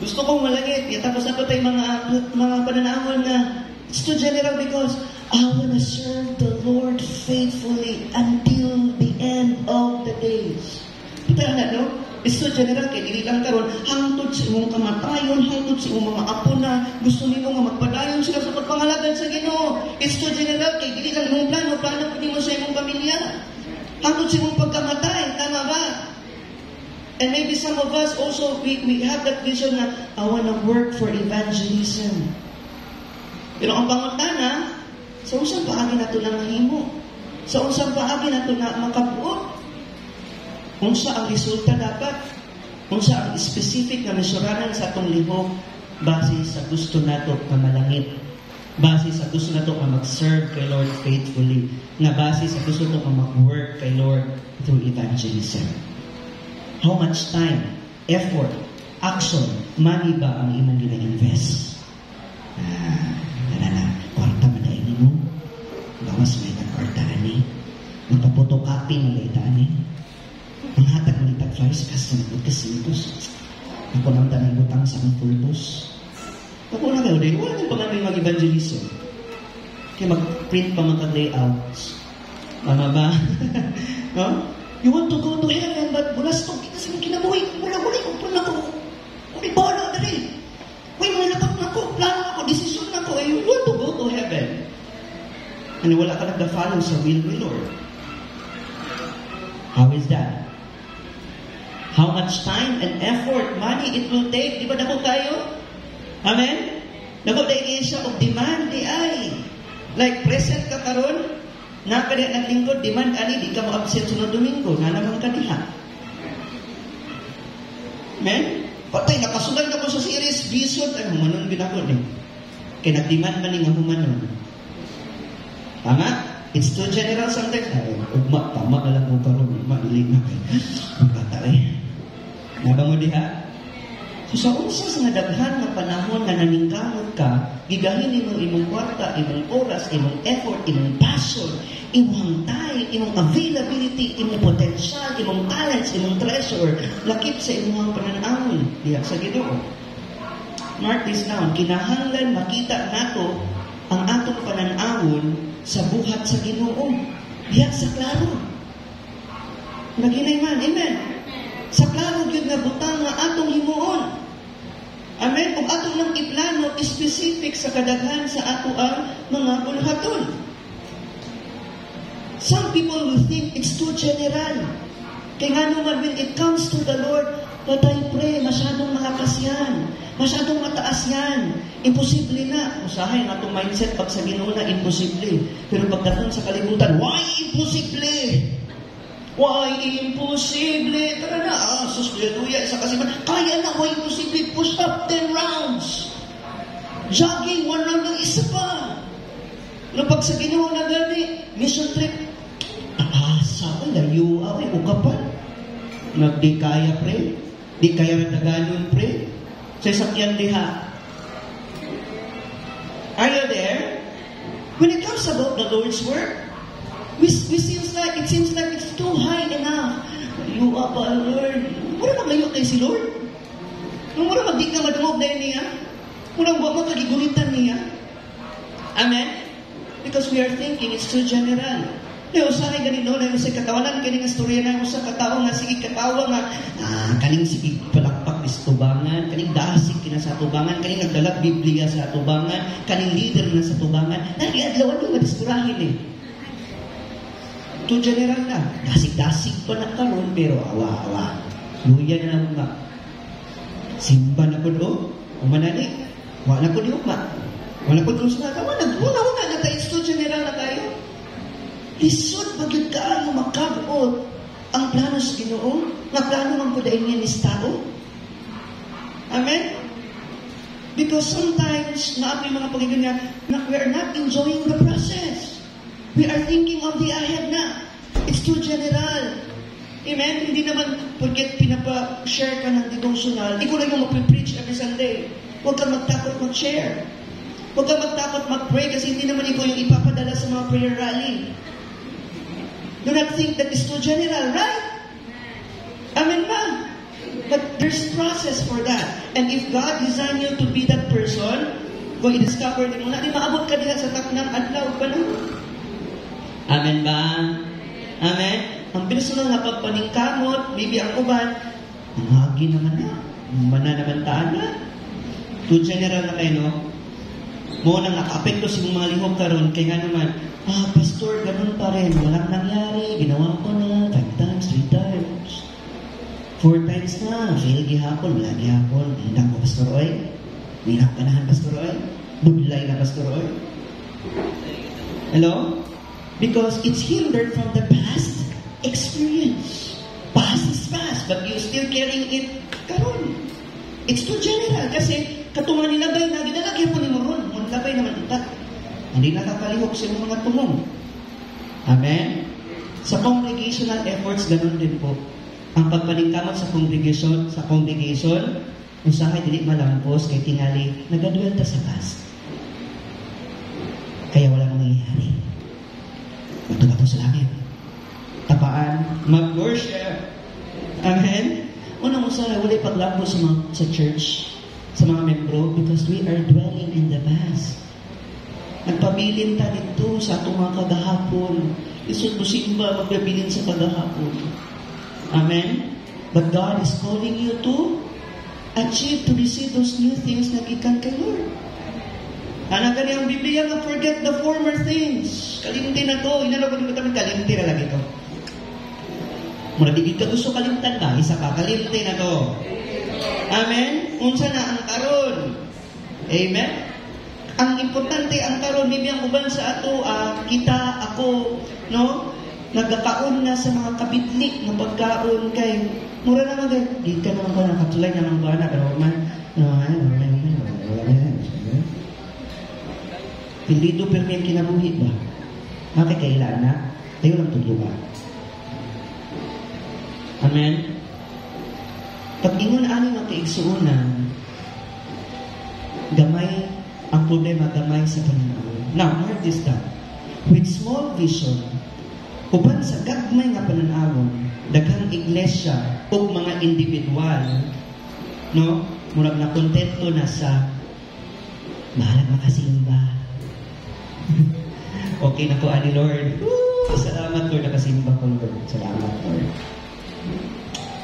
Gusto kong malangit. Tapos na po tayo mga pananamon na it's too general because I want to serve the Lord faithfully until the end of the days. Kita na, no? It's so general kay dili lang karon hangtod sa imong kamatayon, hangtod sa imong mga apo na gusto nimo nga magpadayon sila sa pagpangalagan sa Ginoo. It's so general kay dili lang imong plano nimo sa imong pamilya. Hangtod sa imong pagkamatay, tama ba? And maybe some of us also we have that vision na I want to work for evangelism. Pero ang pangutana, sa unsang paagi nato na mahimo? Sa unsang paagi nato na makabuot? Unsa ang resulta dapat? Unsa ang specific na mesuranan sa atong lihok base sa gusto nato ka malangit, base sa gusto nato ka mag-serve kay Lord faithfully, na base sa gusto nato ka mag-work kay Lord through evangelism. How much time, effort, action, money ba ang imong gina-invest? Kwarta man na ini mo. Bawas may na-kwarta ani. Magpapotocopy na laita ani. Ang hatag mo nitag flyers kasi nagpagkasintos. Ako nang tanay butang sa ang pulbos. Ako na kayo din, wala nang pagano'y mag-evangelism. Kaya mag-print pa mag-layouts. Tama ba? No? You want to go to heaven, but bulas to, kasi mo kinabuhi. Mula-muli, upon ako. Kung ibono na rin. Uy, malapat na ako, plano ako, desisyon na ako. You want to go to heaven. And wala ka nagda-follow sa will of the Lord. How is that? How much time and effort, money it will take? Di ba dako kayo? Amen? Dako dahil siya of demand, di ay. Like, present ka karon, nakadiha naglingkod, demand ani, di ka mo-absent sunod Domingo, naman ka diha. Amen? Patay, nakasulag na ko sa series, bisod, ay humanon binakod eh. Kaya nag-demand man nga humanon. Tama? It's too general sometimes. Ay, ugma, tama na lang ko karon, mailig na kayo. Ang bata eh. Naba mo diha? So sa usas nga daghan nga panahon nga naningkamot ka, gigahin imong imong kwarta, imong oras, imong effort, imong passion, imong time, imong availability, imong potential, imong talents, imong treasure, lakip sa imong pananawon diha sa Ginoo. Mark this down, kinahanglan makita nato ang atong pananawon sa buhat sa Ginoo. Diha sa klaro. Naginay man, amen. Sa klaro gyud nga butang nga atong himuon. Amen? Kung ato lang iplano, specific sa kadaghan sa ato ang mga bulhaton. Some people will think it's too general. Kaya nga naman, when it comes to the Lord, patay pre, masyadong malakas yan. Masyadong mataas yan. Imposible na. Usahay nga itong mindset pag sa Ginoo na imposible. Pero pagdating sa kalibutan, why imposible? Why imposible? Tara na, sus, hallelujah, isa kasi man, kaya na, why imposible? Push up 10 rounds. Jogging, 1 round ng isa pa. Pero pag sa Ginoo na gani, mission trip, taasa, layo, o kapal. Di kaya, pre. Di kaya radaganon, pre. Sa sakyan diha. Are you there? When it comes about the Lord's work, it seems like it's too high enough. You are pa, Lord. Mura maglayo kayo si Lord. Mura magdi ka madungog na niya. Mura magkagigulitan niya. Amen? Because we are thinking it's too general. Yung usahay ganito na yung sa katawanan, kaning istorya na yung sa katawa nga, sige katawa nga, kaning sige palakpak ni sa tubangan, kaning dasig kina sa tubangan, kaning nagdalag Biblia sa tubangan, kaning leader na sa tubangan, nag-iadlawan yung madisturahin eh. Ito general na, dasig-dasig pa na karon pero awa-awa. Luya na lang ba? Simba na po do, umanani, wala ko di ukma. Wala ko di ukma, wala na tayo, ito general na tayo. Lisod bagid kaayo makabot ang plano sa Ginoo, nga plano man pud niya ni tao. Amen? Because sometimes na mga pagiganyan, we are not enjoying the process. We are thinking of the ahead na. It's too general. Amen? Hindi naman porket pinapa-share ka ng devotional, ikaw lang yung mag-preach every Sunday. Huwag kang magtakot mag-share. Huwag kang magtakot mag-pray kasi hindi naman ikaw yung ipapadala sa mga prayer rally. Do not think that is too general, right? Amen ba? But there's process for that. And if God designed you to be that person, kung i-discover din mo na, di maabot ka diha sa taknang adlaw pa na. Amen ba? Amen? Ang bilis na nga pagpaningkamot, maybe ang uban, ang hagi naman na, mananamantaan na. Too general na kayo, no? Mo nang naka-apekto sa mga lihok karon kaya nga naman, pastor, ganun pa rin. Walang nangyari. Ginawa ko na 5 times, 3 times. 4 times na. Fail gihapon, wala gihapon. Hindang ko, Pastor Oy. Hirap ganahan, Pastor Oy. Budlay na, Pastor Oy. Hello? Because it's hindered from the past experience. Past is past, but you're still carrying it karon. It's too general kasi katungan nilabay na, ginalagyan po ni Moron. Labay naman itat. Hindi nakakalihok sa mga tumong. Amen? Sa congregational efforts, ganun din po. Ang pagpaningkamot sa congregation, usahay dili malampos, kay tingali, nagadwelta sa past. Kaya wala mangyayari. Bato-bato sa langit. Tapaan, mag-worship. Amen? Unang usahay, wala paglampo sa church, sa mga membro, because we are dwelling in the past. Nagpabilin ta dito sa atong mga kagahapon. Isod mo simba, magpabilin sa kagahapon. Amen? But God is calling you to achieve, to receive those new things na gikan kay Lord. Anak gani ang Biblia nga, forget the former things. Kalimti na to. Inalo ko din kami, kalimti na lagi to. Muna di ka gusto kalimtan ba? Isa ka, kalimti na to. Amen? Unsa na ang karon? Amen? Ang importante ang karon, bibiyang uban sa ato, kita, ako, no? Nagkakaon na sa mga kabitlik na pagkaon kay mura naman kay di ka naman ko nakatulay naman ba na pero man pilido permi kinabuhi ba? Makikailan na tayo lang tulungan. Amen? Pag ingon ani nga kaigsuonan, gamay ang problema, gamay sa pananaw. Now, mark this down. With small vision, uban sa gagmay nga pananawon, daghang iglesia o mga individual, no, murag na kontento na sa mahalag makasimba. Okay na ko, ani Lord. Woo! Salamat, Lord, nakasimba ko, Lord. Salamat, Lord.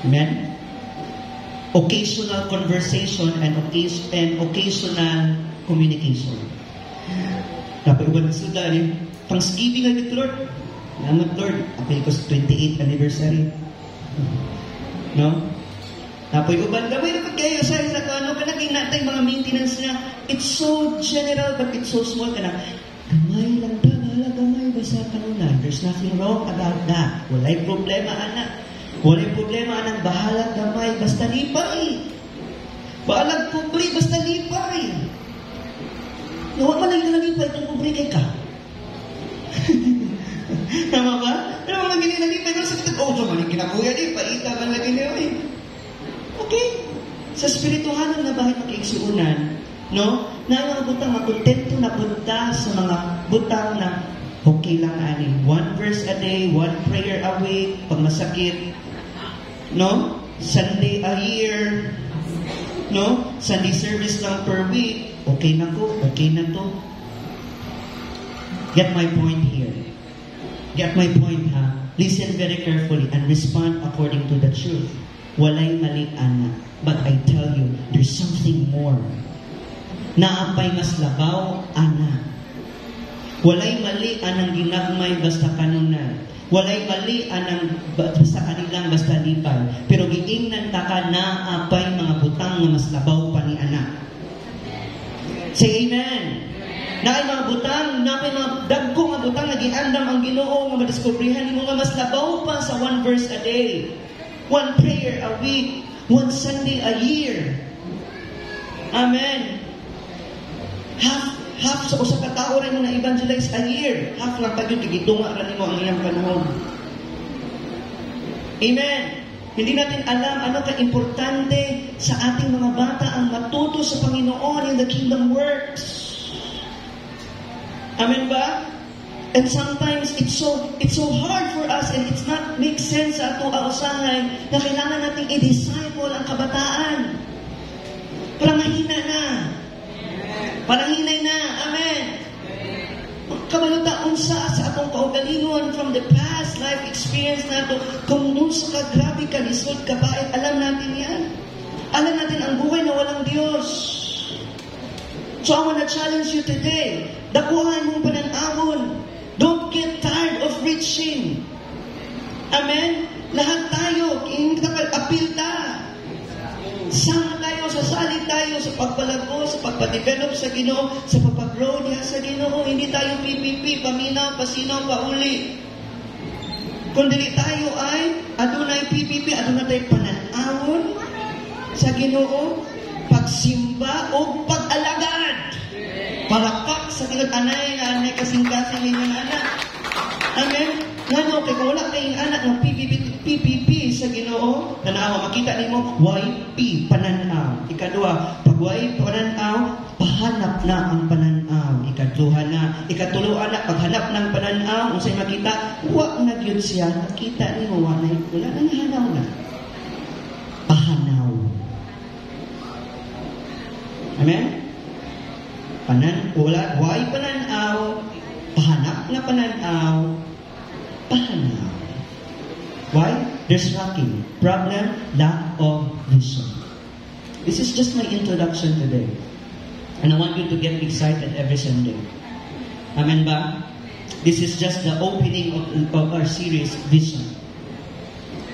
Amen? occasional conversation and occasional communication. Dapat ba nagsuda ni Thanksgiving na dito, Lord? Naman, Lord, apil ko sa 28th anniversary. No? Tapos uban, gawin na kayo sa isa ko, ano ka naging natay mga maintenance niya. It's so general, but it's so small ka na. Gamay lang ba, mahala gamay ba sa kanunan? There's nothing wrong about that. Walay problema, anak. Walay problema, anak. Bahala gamay, basta lipay. Bahalag kubri, basta lipay. Huwag man lang yung nalipay kung kubri kay ka. Tama ba? Pero wala gini nalipay ko sa kitag. Oh, so man yung kinakuya din. Paita man lagi niyo eh. Okay. Sa spirituhanan na bahay makiigsuunan, no? Na mga butang makontento na punta sa mga butang na okay lang ani. 1 verse a day, 1 prayer a week, pag masakit, no? Sunday a year, no? Sunday service lang per week. Okay na ko, okay na to. Get my point here. Get my point, ha? Listen very carefully and respond according to the truth. Walay mali, anak. But I tell you, there's something more. Naapay mas labaw, anak. Walay mali anang ginagmay basta kanunan. Walay mali anang basta kanilang basta lipay. Pero giingnan ta ka naapay mga butang nga mas labaw pa ni anak. Say amen. Na ay mga butang, na ay mga dagko nga butang nga giandam ang Ginoo nga madiskubrihan nimo nga mas labaw pa sa 1 verse a day, 1 prayer a week, 1 Sunday a year. Amen. Half sa usa ka tawo rin mo na evangelize a year. Half lang tayo tigidunga ra nimo ang iyang panahon. Amen. Hindi natin alam ano ka-importante sa ating mga bata ang matuto sa Panginoon in the kingdom works. Amen ba? And sometimes it's so hard for us and it's not make sense sa ato ausahay na kailangan nating i-disciple ang kabataan. Parang mahina na. Parang hinay na. Amen. Kabalutaon sa atong kaugalingon from the past life experience nato kung nunsa ka grabe ka lisod ka bait, alam natin yan. Alam natin ang buhay na walang Diyos. So I want to challenge you today. Dakuhan mong pananawon. Don't get tired of reaching. Amen? Lahat tayo, hindi ka apil ta. Sama tayo, sasali tayo sa pagpalago, sa pagpadevelop sa Ginoo, sa pagpag-grow niya sa Ginoo. Hindi tayo PPP, paminaw, pasinaw, pauli. Kundi tayo ay adunay PPP, adunay tayo pananawon sa Ginoo, pagsimba o pag-alagad. Palakpak sa tinod anay kasing-kasing ninyong anak. Amen? Ngano, kaya kung wala kayong anak ng PPP sa Ginoo, tanawa, makita nimo YP, pananaw. Ikadua, pag YP, pananaw, pahanap na ang pananaw. Ikaduha na, ikatulo anak, paghanap ng pananaw, kung sa'yo makita, huwag na yun siya, nakita nimo, wala nang hanaw na. Pahanaw. Amen? Why pananaw, pahanap na pananaw, pahanaw. Why? There's lacking. Problem, lack of vision. This is just my introduction today. And I want you to get excited every Sunday. Amen ba? This is just the opening of our series, Vision.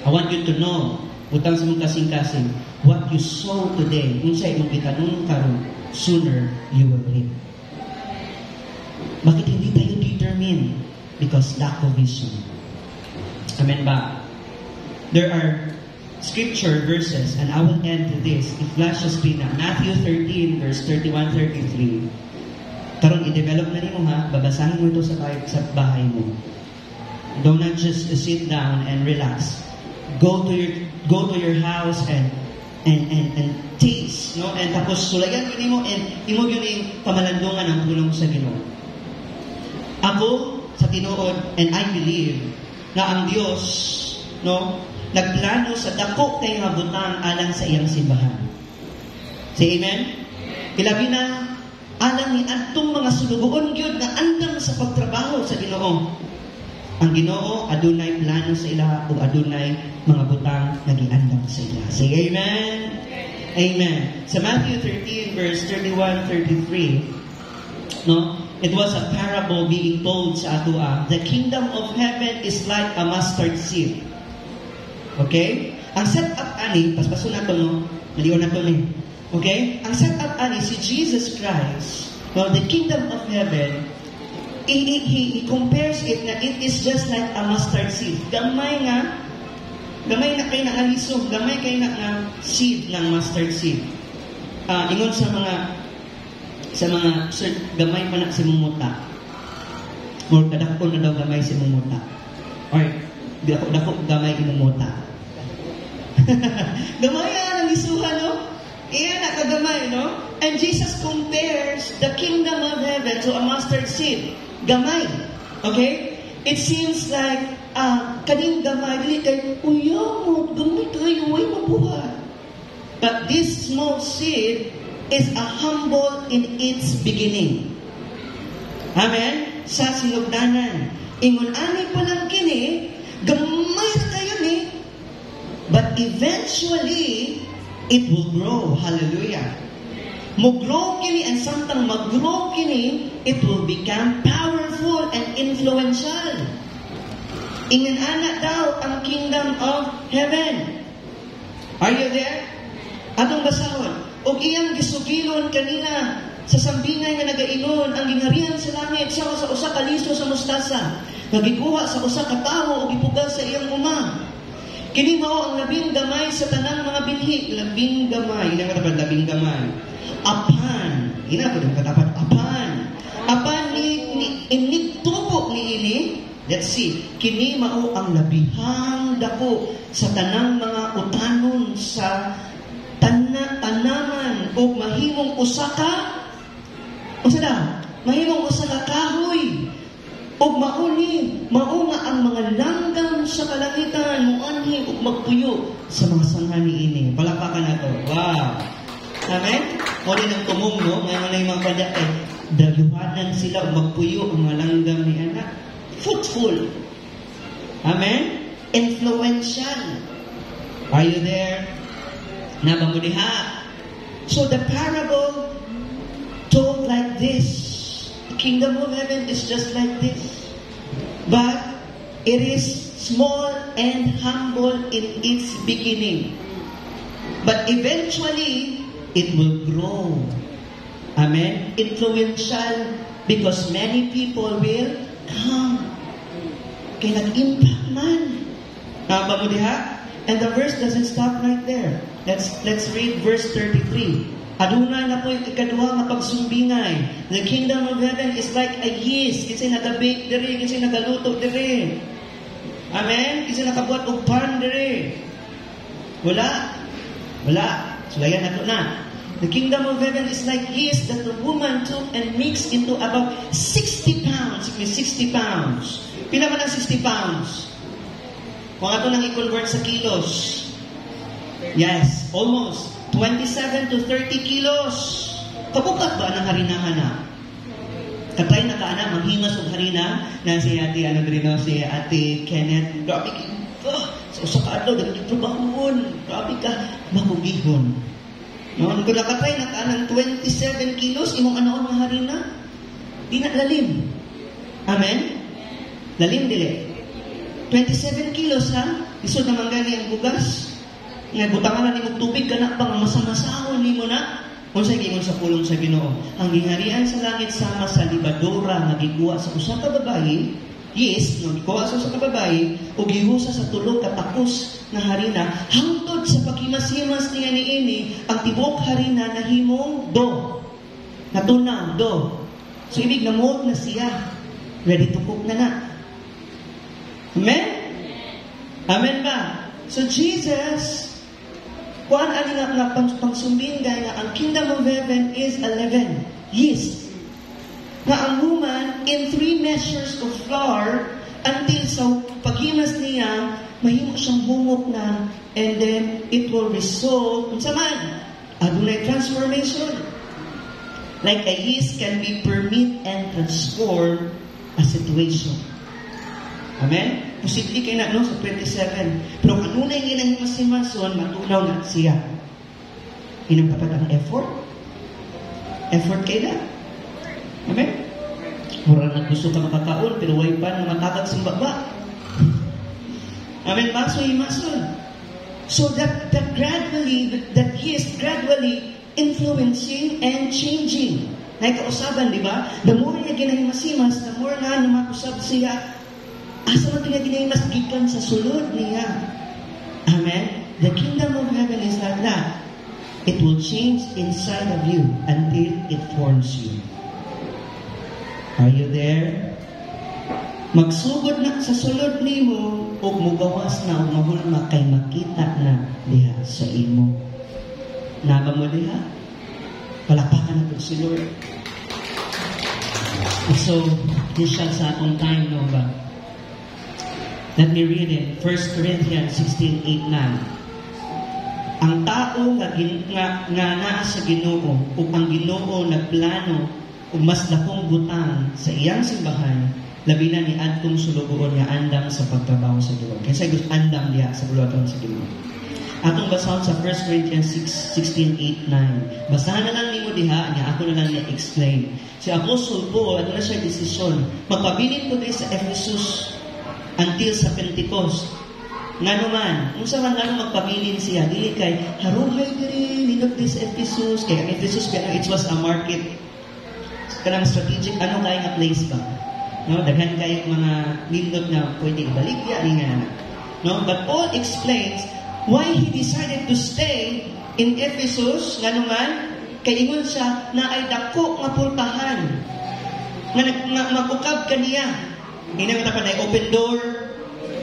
I want you to know, butang sa mong kasing-kasing, what you sow today, kung sa'yo mong itanong karon, sooner you will reap. Bakit hindi tayo determined? Because lack of vision. Amen ba? There are scripture verses, and I will end to this. It flashes me na Matthew 13, verse 31-33. Karon i-develop na nimo ha, babasahin mo ito sa bahay mo. Don't not just sit down and relax. Go to your house and taste, no? And tapos sulayan mo and imo yun yung pamalandungan ng pulong sa Ginoo. Ako sa tinuod, and I believe na ang Dios, no, nagplano sa dako kay nga butang alang sa iyang simbahan. Say amen? Ilabi na alang ni adtong mga sulugoon gyud nga andam sa pagtrabaho sa Ginoo. Ang Ginoo adunay plano sa ila ug adunay mga butang nagiandam sa ila. Say amen. Amen. Sa Matthew 13 verse 31-33, no? It was a parable being told sa atua. The kingdom of heaven is like a mustard seed. Okay? Ang setup ani, paspaso na to, no? Maliwan na to ni. Okay? Ang setup ani si Jesus Christ. No, the kingdom of heaven, he compares it na it is just like a mustard seed. Gamay na kay na alisog, gamay kay na seed ng mustard seed. Ingon sa mga gamay pa na si mumuta. Or kadako na daw gamay si mumuta. Or dako gamay imumuta. Gamay ang isuhan, no? Iyan na kagamay, no? And Jesus compares the kingdom of heaven to a mustard seed. Gamay. Okay? It seems like, kaning gamay, dili kay, uyamot, gamay kayo, way mabuhat. But this small seed is a humble in its beginning. Amen? Sa sinugdanan. Ingon ani pa lang kini, gamay na kayo ni, but eventually, it will grow. Hallelujah. Mag-grow kini, and samtang mag-grow kini, it will become powerful and influential. Ingan-ana daw ang kingdom of heaven. Are you there? Atong basahon. O iyang gisugilon kanina sa sambingay nga nagainon ang gingharian sa langit sa usa ka liso sa mustasa. Nagikuha sa usa ka tawo o gipugal sa iyang uma. Kini mao ang labing gamay sa tanang mga binhi. Labing gamay. Labing gamay. Apan, ina po yung katapat, apan ni tubo ni ini, let's see, kini mao ang labihang dako sa tanang mga utanon sa tanaman o mahimong usaka, mahimong usaka kahoy, o mauni, maunga ang mga langgam sa kalangitan, muanhi o magpuyo sa mga sangani ini. Palakpakan na to. Wow! Amen? O rin ang tumunggo, ngayon na yung mga padya, dayuhanan sila, magpuyo ang mga langgam ni anak. Fruitful. Amen? Influential. Are you there? Nabamudiha. So the parable told like this. The kingdom of heaven is just like this. But it is small and humble in its beginning. But eventually, it will grow. Amen? Influential because many people will come. Kaya nag-impact man. Tama mo diha? And the verse doesn't stop right there. Let's read verse 33. Aduna na po yung ikaduha nga pagsumbingay. The kingdom of heaven is like a yeast. Kasi nagabake diri, kasi nagaluto diri. Amen? Kasi nakabuat og pan diri. Wala. Sulayan na to na. The kingdom of heaven is like yeast that the woman took and mixed into about 60 pounds. 60 pounds. Pila man ang 60 pounds? Kung ato nang i-convert sa kilos. Yes, almost 27 to 30 kilos. Kabukat ba ng harinahan na? Katay na ka na, manghimas og harina na si Ate, si Ate Kenneth. Grabe ka. Sa kaadlaw, dapat trabahon. Grabe ka, magugihon. No, kung nakatry na ka ng 27 kilos, imong anaon nga harina, di na lalim. Amen? Lalim dili. 27 kilos ha? Isod naman gani ang bugas. Nga butangan na nimong tubig, kana pa nga masamasahon nimo na. Kung sa gingon sa pulong sa Ginoo, ang gingharian sa langit sama sa libadora nga gikuha sa usa ka babayi, yes, no, gikuha sa usa ka babayi, o gihusa sa tulog katakos na harina, hangtod sa paghimas-himas niya niini, ang tibok harina na himong do. Natunaw, do. So, ibig na mold na siya. Ready to cook na na. Amen? Amen ba? So, Jesus, kuan ani nga pangsumbing nga ang kingdom of heaven is a leaven, yeast. Nga ang human in 3 measures of flour until sa paghimas niya mahimo siyang bungok na, and then it will result unsa man adunay transformation. Like a yeast can be permit and transform a situation. Amen? Posible kayo na, no? Sa 27. Pero kanunay ginahimasimason, matunaw na siya. Inagtapat ang effort. Effort kayo na. Amen? Mura na gusto ka makakaon, pero way pa na matagag sa baba. Amen? Maso-himason. So that he is gradually influencing and changing. Naikausaban, di ba? The more niya ginahimasimas, the more nga namakusab siya. Asa mo niya ginahimas, gikan sa sulod niya. Amen? The kingdom of heaven is like that. It will change inside of you until it forms you. Are you there? Magsugod na sa sulod nimo o mugawas na o mahulma kay makita na diha sa imo. Naba mo diha? Palakpakan natin si Lord. So, this siya sa atong time, no ba? Let me read it. 1 Corinthians 16:8-9. Ang tao nga naa sa Ginoo o ang Ginoo nagplano o mas dakong butang sa iyang simbahan, labi na ni adtong sulugoon nga andam sa pagtrabaho sa Ginoo. Kaya gusto andam diha sa buluhaton sa Ginoo. Atong basahon sa 1 Corinthians 16:8-9. Basahan na lang nimo diha, nga ako na lang i-explain. Si Apostle Paul, ano na siya desisyon? Magpabilin ko din sa Ephesus until sa Pentecost. Nga naman, kung saan man magpabilin siya, dili kay, haruhay diri, linok this Ephesus. Kaya ang Ephesus, it was a market. Kanang strategic, ano kaya nga place ba? No? Daghan kayo mga nindot na pwede ibaligya, nga. No? But Paul explains why he decided to stay in Ephesus, nga naman, kay ingon siya na ay dako nga pultahan nga magukab kaniya. Hindi naman tapan ay open door.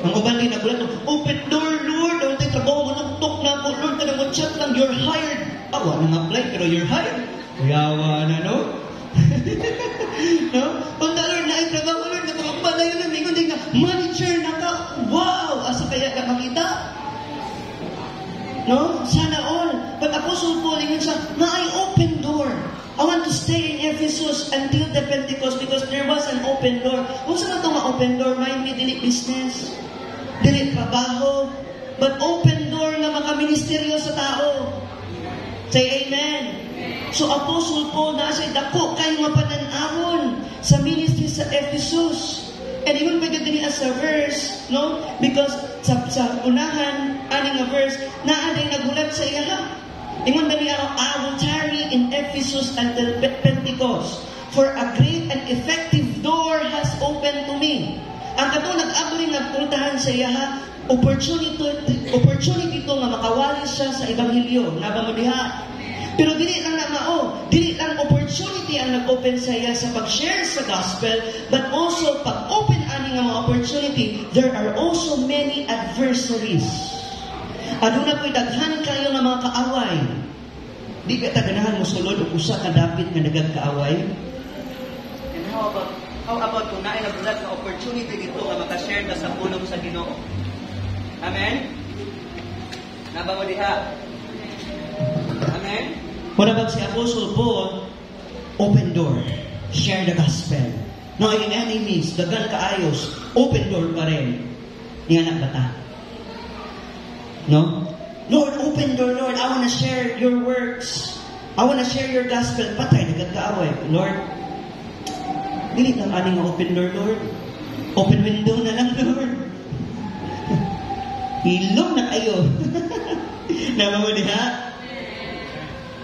Ang uban din nagulat, open door, Lord. Ang tayo trabaho, manuktok na ako, Lord, ka na chat lang, you're hired. Awa nang apply, pero you're hired. Kuyawa na, no? No? Kung na, Lord, na ay trabaho, Lord, nakapagpalay na, may kundi nga, manager na ka. Wow! Asa kaya ka makita? No? Sana all. But Apostle Paul, yun siya, na ay open door. I want to stay in Ephesus until the Pentecost because there was an open door. Kung saan ito nga open door, mind me, dili business, dili trabaho, but open door nga makaministeryo sa tao. Say amen. So Apostle Paul na siya, dako kayo nga pananawon sa ministry sa Ephesus. And even pagkat din as a verse, no? Because sa unahan, aning nga verse, naaday nagulat sa iya ha. Ingon ba niya, I will tarry in Ephesus until Pentecost, for a great and effective door has opened to me. Ang kato nag-abri nga puntahan sa iya ha, opportunity to nga makawali siya sa Ebanghelyo. Naba mo diha. Pero dili lang na dili lang opportunity ang nag-open sa iya sa pag-share sa gospel, but also pag-open ani nga mga opportunity, there are also many adversaries. Aduna ko'y daghan kayo ng mga kaaway. Di ka taganahan mo sulod o usa ka dapit nga nagagkaaway? And how about kung naay nagulat na opportunity dito nga makashare na sa pulong sa Ginoo? Amen? Naba mo diha? Amen? What about si Apostle Paul? Open door. Share the gospel. No, yung enemies, dagan kaayos, open door pa rin. Yung anak bata. No? Lord, open door, Lord. I want to share your works. I want to share your gospel. Patay, nagkakaaway. Lord, dili lang aning open door, Lord. Open window na lang, Lord. Ilong na kayo. Namamuli ha?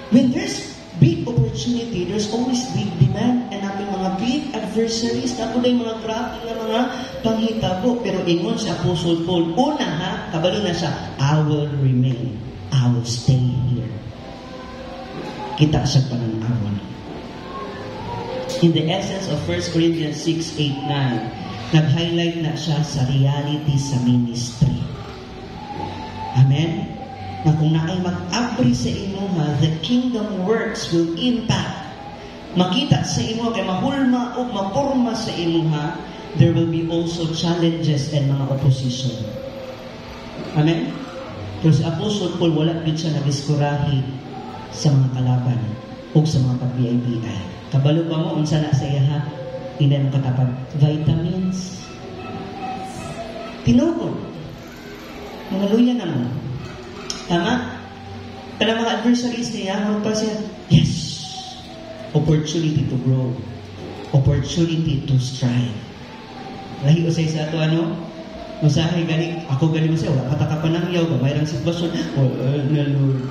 When there's big opportunity, there's always big demand and namin mga big adversaries. Tapos na yung mga grabe na mga panghitabo. Pero ingon si Apostle Paul, una ha, kabalo na siya, I will remain. I will stay here. Kita siya pananawon. In the essence of 1 Corinthians 6:8-9, nag-highlight na siya sa reality sa ministry. Amen? Na kung naay mag-abri sa imo ha, the kingdom works will impact. Makita sa imo, kay mahulma o mapurma sa imo ha, there will be also challenges and mga opposition. Amen? Pero si Apostle Paul, wala din siya nag-iskurahi sa mga kalaban o sa mga pag-BIBI. Kabalo ba mo, unsa na sa iya ha? Hindi mo katapag vitamins, Tinuod. Nangaluya na mo. Tama? Kaya mga adversaries niya, ano pa siya? Yes. Opportunity to grow. Opportunity to strive. Lahi ko sa ito, masahe galing, ako galing mo siya, wala kataka pa ng yaw, mayroong sitwasyon, na Lord.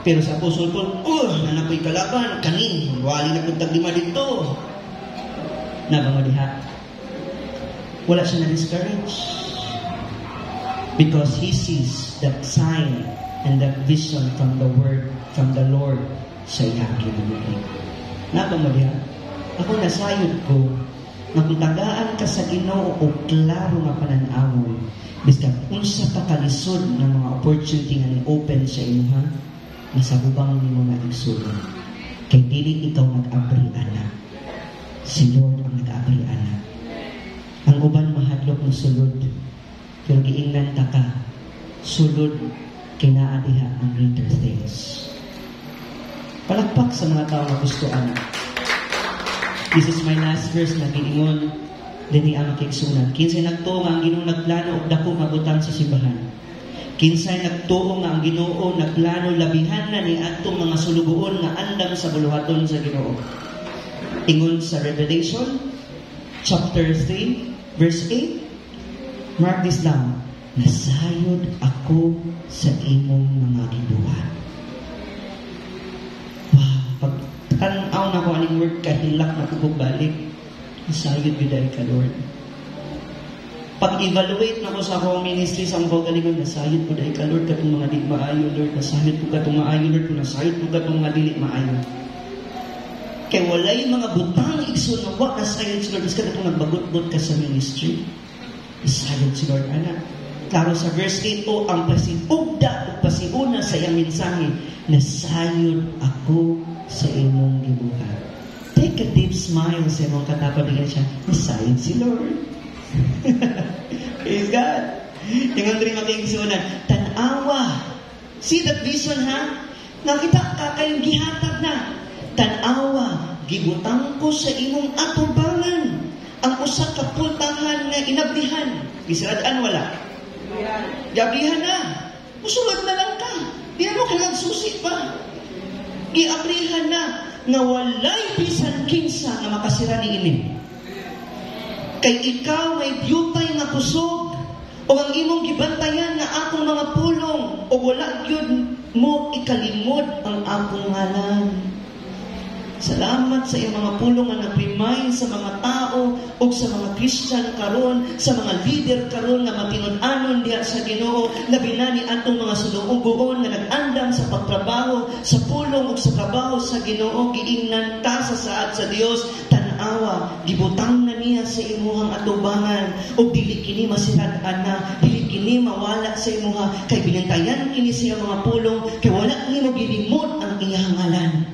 Pero sa apostol Paul, nanak ko'y kalaban, kanin, wali na kong taglima dito. Nabangaliha. Wala siya na-discourage. Because he sees that sign and that vision from the word, from the Lord sa iyang kinabuhi. Nabangaliha. Ako nasayod ko, magtagaan ka sa Ginoo o klaro nga pananawon. Biska, unsa pa kalisod ng mga opportunity nga ni-open sa imo ha, nasa bubang ni mo na igsulod. Kay dili ikaw nag-abri ana. Si Lord ang nag-abri ana. Ang uban mahadlok mo sulod. Pero giingnan ta ka, sulod kinaadiha ang greater things. Palakpak sa mga tao na gusto ana. This is my last verse na giingon dini ang kigsunan. Kinsay nagtuo nga ang Ginoo nagplano og dako mabutang sa simbahan. Kinsay nagtuo nga ang Ginoo nagplano labihan na ni atong mga sulugoon nga andam sa buluhaton sa Ginoo. Ingon sa Revelation chapter 3 verse 8. Mark this down. Nasayod ako sa imong mga gibuhat. Tanaw na ko aning word kahilak na balik. Nasayod biday ka, Lord. Pag-evaluate na ko sa akong ministry sa akong galingon, nasayod ko dahi ka, Lord, katong mga di maayo, Lord. Nasayod ko katong maayo, Lord. Nasayod ko katong mga dili maayo. Kaya walay mga butang igsunawa, nasayod si Lord. Mas katong nagbagot-bot ka sa ministry. Nasayod si Lord, anak. Klaro sa verse 8, ang pasiugda o pasiuna sa iyang mensahe, nasayod ako sa imong gibuhat. Take a deep smile sa imong katapad niya siya, nasayod si Lord. Praise God. Yung rin makikisunan, tanawa. See that vision, ha? Nakita ka kayong gihatag na. Tanawa, gibutang ko sa imong atubangan. Ang usa ka pultahan nga inabrihan. Gisaradaan wala. Gabrihan na. Musulad na lang ka. Di ano ka nagsusi pa. Giabrihan na nga walay bisan kinsa nga makasira ni ini. Kay ikaw may biyutay nga kusog o ang imong gibantayan nga akong mga pulong o wala gyud mo ikalimod ang akong ngalan. Salamat sa iyong mga pulong nga nag-remind sa mga tao o sa mga Christian karon, sa mga leader karon nga matinud-anon diha sa Ginoo, labi na ni atong mga sulugoon nga nag-andam sa pagtrabaho, sa pulong o sa trabaho sa Ginoo, giingnan ta sa saad sa Dios, tanawa, gibutang na niya sa imuhang atubangan, o dili kini masirad-an na, dili kini mawala sa imuha, kay binantayan kini sa mga pulong, kay wala nimo gilimot ang iyang ngalan.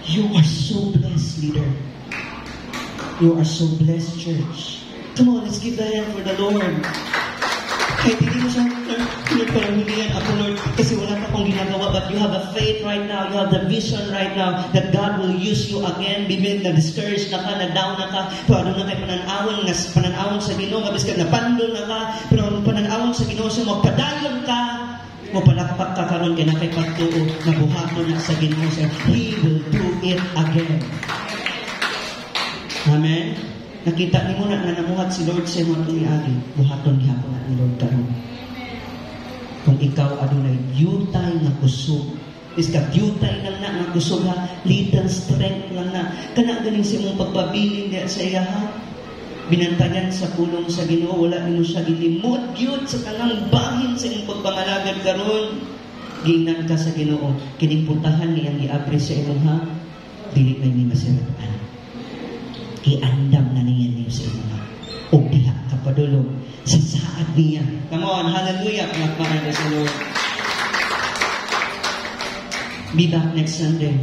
You are so blessed, leader. You are so blessed, church. Come on, let's give the hand for the Lord. Kahit hindi mo siya, Lord, parang hulihan ako, Lord, kasi wala pa akong ginagawa, but you have a faith right now, you have the vision right now, that God will use you again, bibig na discouraged na ka, na down na ka, pero ano na kayo pananawon sa Ginoo, mabis ka, napandol na ka, pero pananawon sa Ginoo, so magpadayon ka, mo palakpak ka karon kay nakay pagtuo na buhaton na sa Ginoo siya. He will do it again. Amen. Nakita ni mo na namuhat si Lord sa mga tumiagi. Buhaton niya po na ni Lord karon. Kung ikaw adunay biyutay na kusog, is ka biyutay lang na kusog ha, little strength lang na, kana galing sa mong pagpabiling diya sa iya ha. Binantayan sa pulong sa Ginoo, wala nimo siya gilimot gyud sa kanang bahin sa imong pagpangalagad karon. Giingnan ka sa Ginoo, kining puntahan niyang giabri sa imong ha, dili na ni masiratan. Iandam na niya niyo sa imong ha. O diha ka padulong sa saad niya. Come on, hallelujah, palakpakan sa Lord. Be back next Sunday.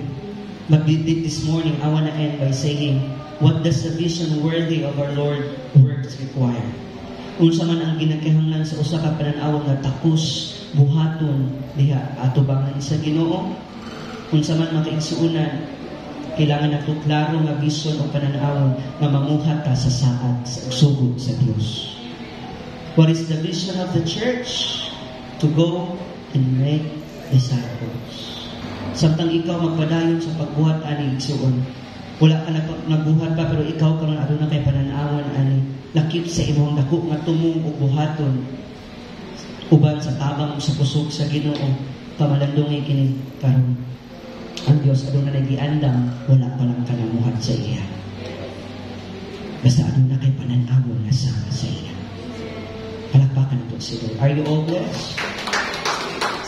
But this morning, I want to end by saying, what does the vision worthy of our Lord works require? Unsa man ang ginakahanglan sa usa ka pananaw nga takos buhaton diha atubangan sa Ginoo, unsa man makaigsuonan, kailangan nato klaro nga vision o pananaw nga mamuhat ka sa saad sa sugod sa Dios. What is the vision of the church? To go and make disciples. Samtang ikaw magpadayon sa pagbuhat ani igsuon, wala ka nagbuhat pa pero ikaw karon aduna kay pananawan ani lakip sa imong dako nga tumong ug buhaton uban sa tabang sa pusok sa Ginoo kamalandungi kini karon. Ang Dios aduna na giandam, wala pa lang kanamuhat sa iya. Basta aduna kay pananawon nga sama sa iya. Palakpakan nato si Lord. Are you all blessed?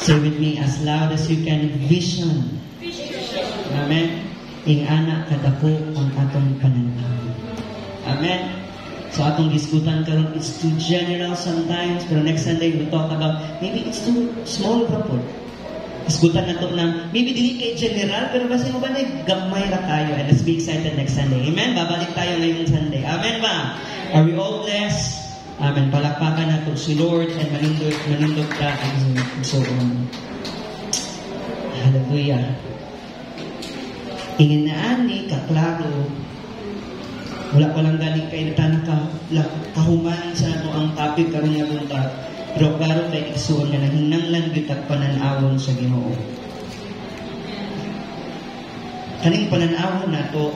Say with me as loud as you can, vision. Amen. Ing anak kadako ang atong pananaw. Amen. So atong diskutan karon, it's too general sometimes, pero next Sunday we'll talk about maybe it's too small rapport. Diskutan nato na maybe dili kay general, pero basta mo ba na gamay ra tayo, and let's be excited next Sunday. Amen. Babalik tayo ngayong Sunday. Amen ba? Are we all blessed? Amen. Palakpakan nato si Lord and manindot ka ang so hallelujah. Ingin na ani kaklaro, wala pa lang galing kay natana kahuman sa ano ang topic karon nga bunta, pero klaro kay igsuon nga nahinanglan gyud ang pananawon sa Ginoo. Kaning pananawon nato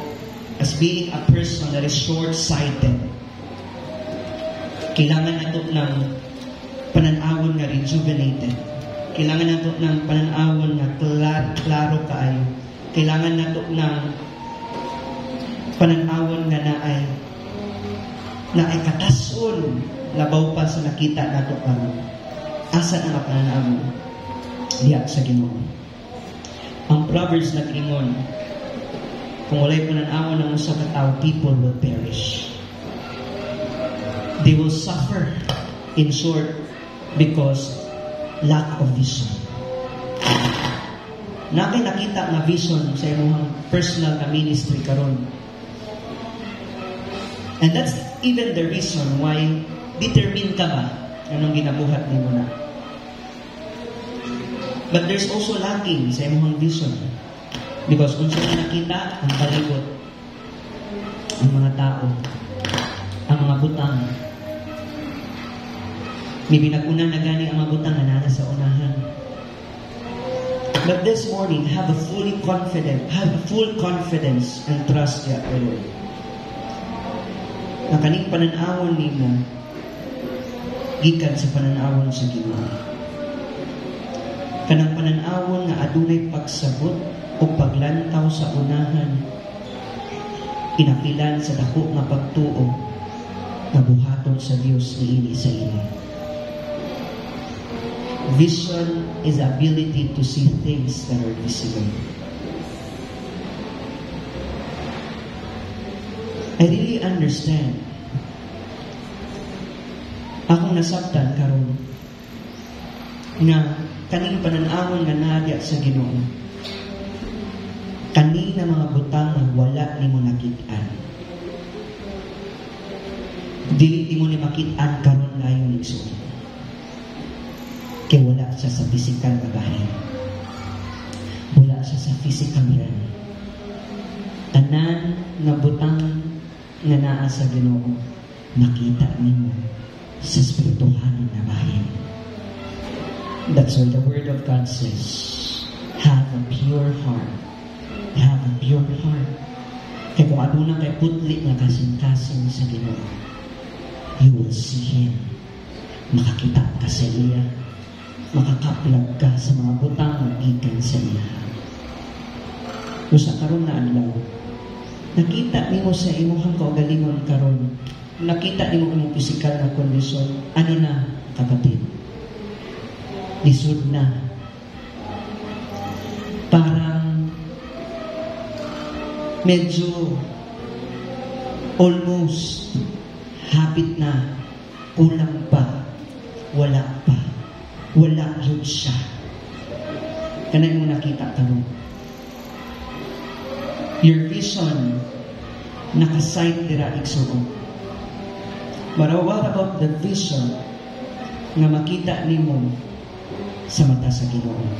as being a person that is short-sighted, kailangan nato ng pananawon nga rejuvenated. Kailangan nato ng pananawon nga klaro kaayo. Kailangan nato ng pananawon nga naay katason labaw pa sa nakita nato karon. Asa ang pananawon diha sa Ginoo. Ang Proverbs nag-ingon, kung walay pananawon ng usa ka tawo, people will perish. They will suffer, in short, because lack of vision. Nakay nakita nga vision sa imong personal na ministry karon. And that's even the reason why determined ka ba anong ginabuhat nimo na. But there's also lacking sa imong vision. Because kung saan nakita ang palibot, ang mga tao, ang mga butang, maybe nag-una na gani ang mga butang na nana sa unahan. But this morning, have a full confidence and trust ya kay Lord. Na kaning pananawon nimo gikan sa pananawon sa Ginoo. Kanang pananawon nga adunay pagsabot o paglantaw sa unahan, kinakilan sa dako nga pagtuo nga buhaton sa Dios niini sa imo. Vision is the ability to see things that are visible. I really understand. Akong nasabtan karon nga kaning pananawon nga nadya sa Ginoo, kanina mga butang nga wala nimo nakit-an. Dili mo ni makit-an karon layon igsoon. Kaya wala siya sa physical na bahin. Wala siya sa physical realm. Tanan nga butang nga naa sa Ginoo, makita nimo sa spirituhanan na bahin. That's why the Word of God says, have a pure heart. Have a pure heart. Kaya kung aduna kay putli nga kasing-kasing sa Ginoo, you will see Him. Makakita ka sa iya. Makakaplag ka sa mga butang na gikan sa iya. O sa karon na adlaw, nakita nimo sa imong kaugalingon karon, nakita nimo imong physical na kondisyon, ano na kapatid? Lisod na. Parang medyo almost hapit na, kulang pa, wala pa. Wala yun siya. Kanay mo nakita karon. Your vision nakasight dira igsuon. But what about the vision nga makita nimo sa mata sa Ginoo?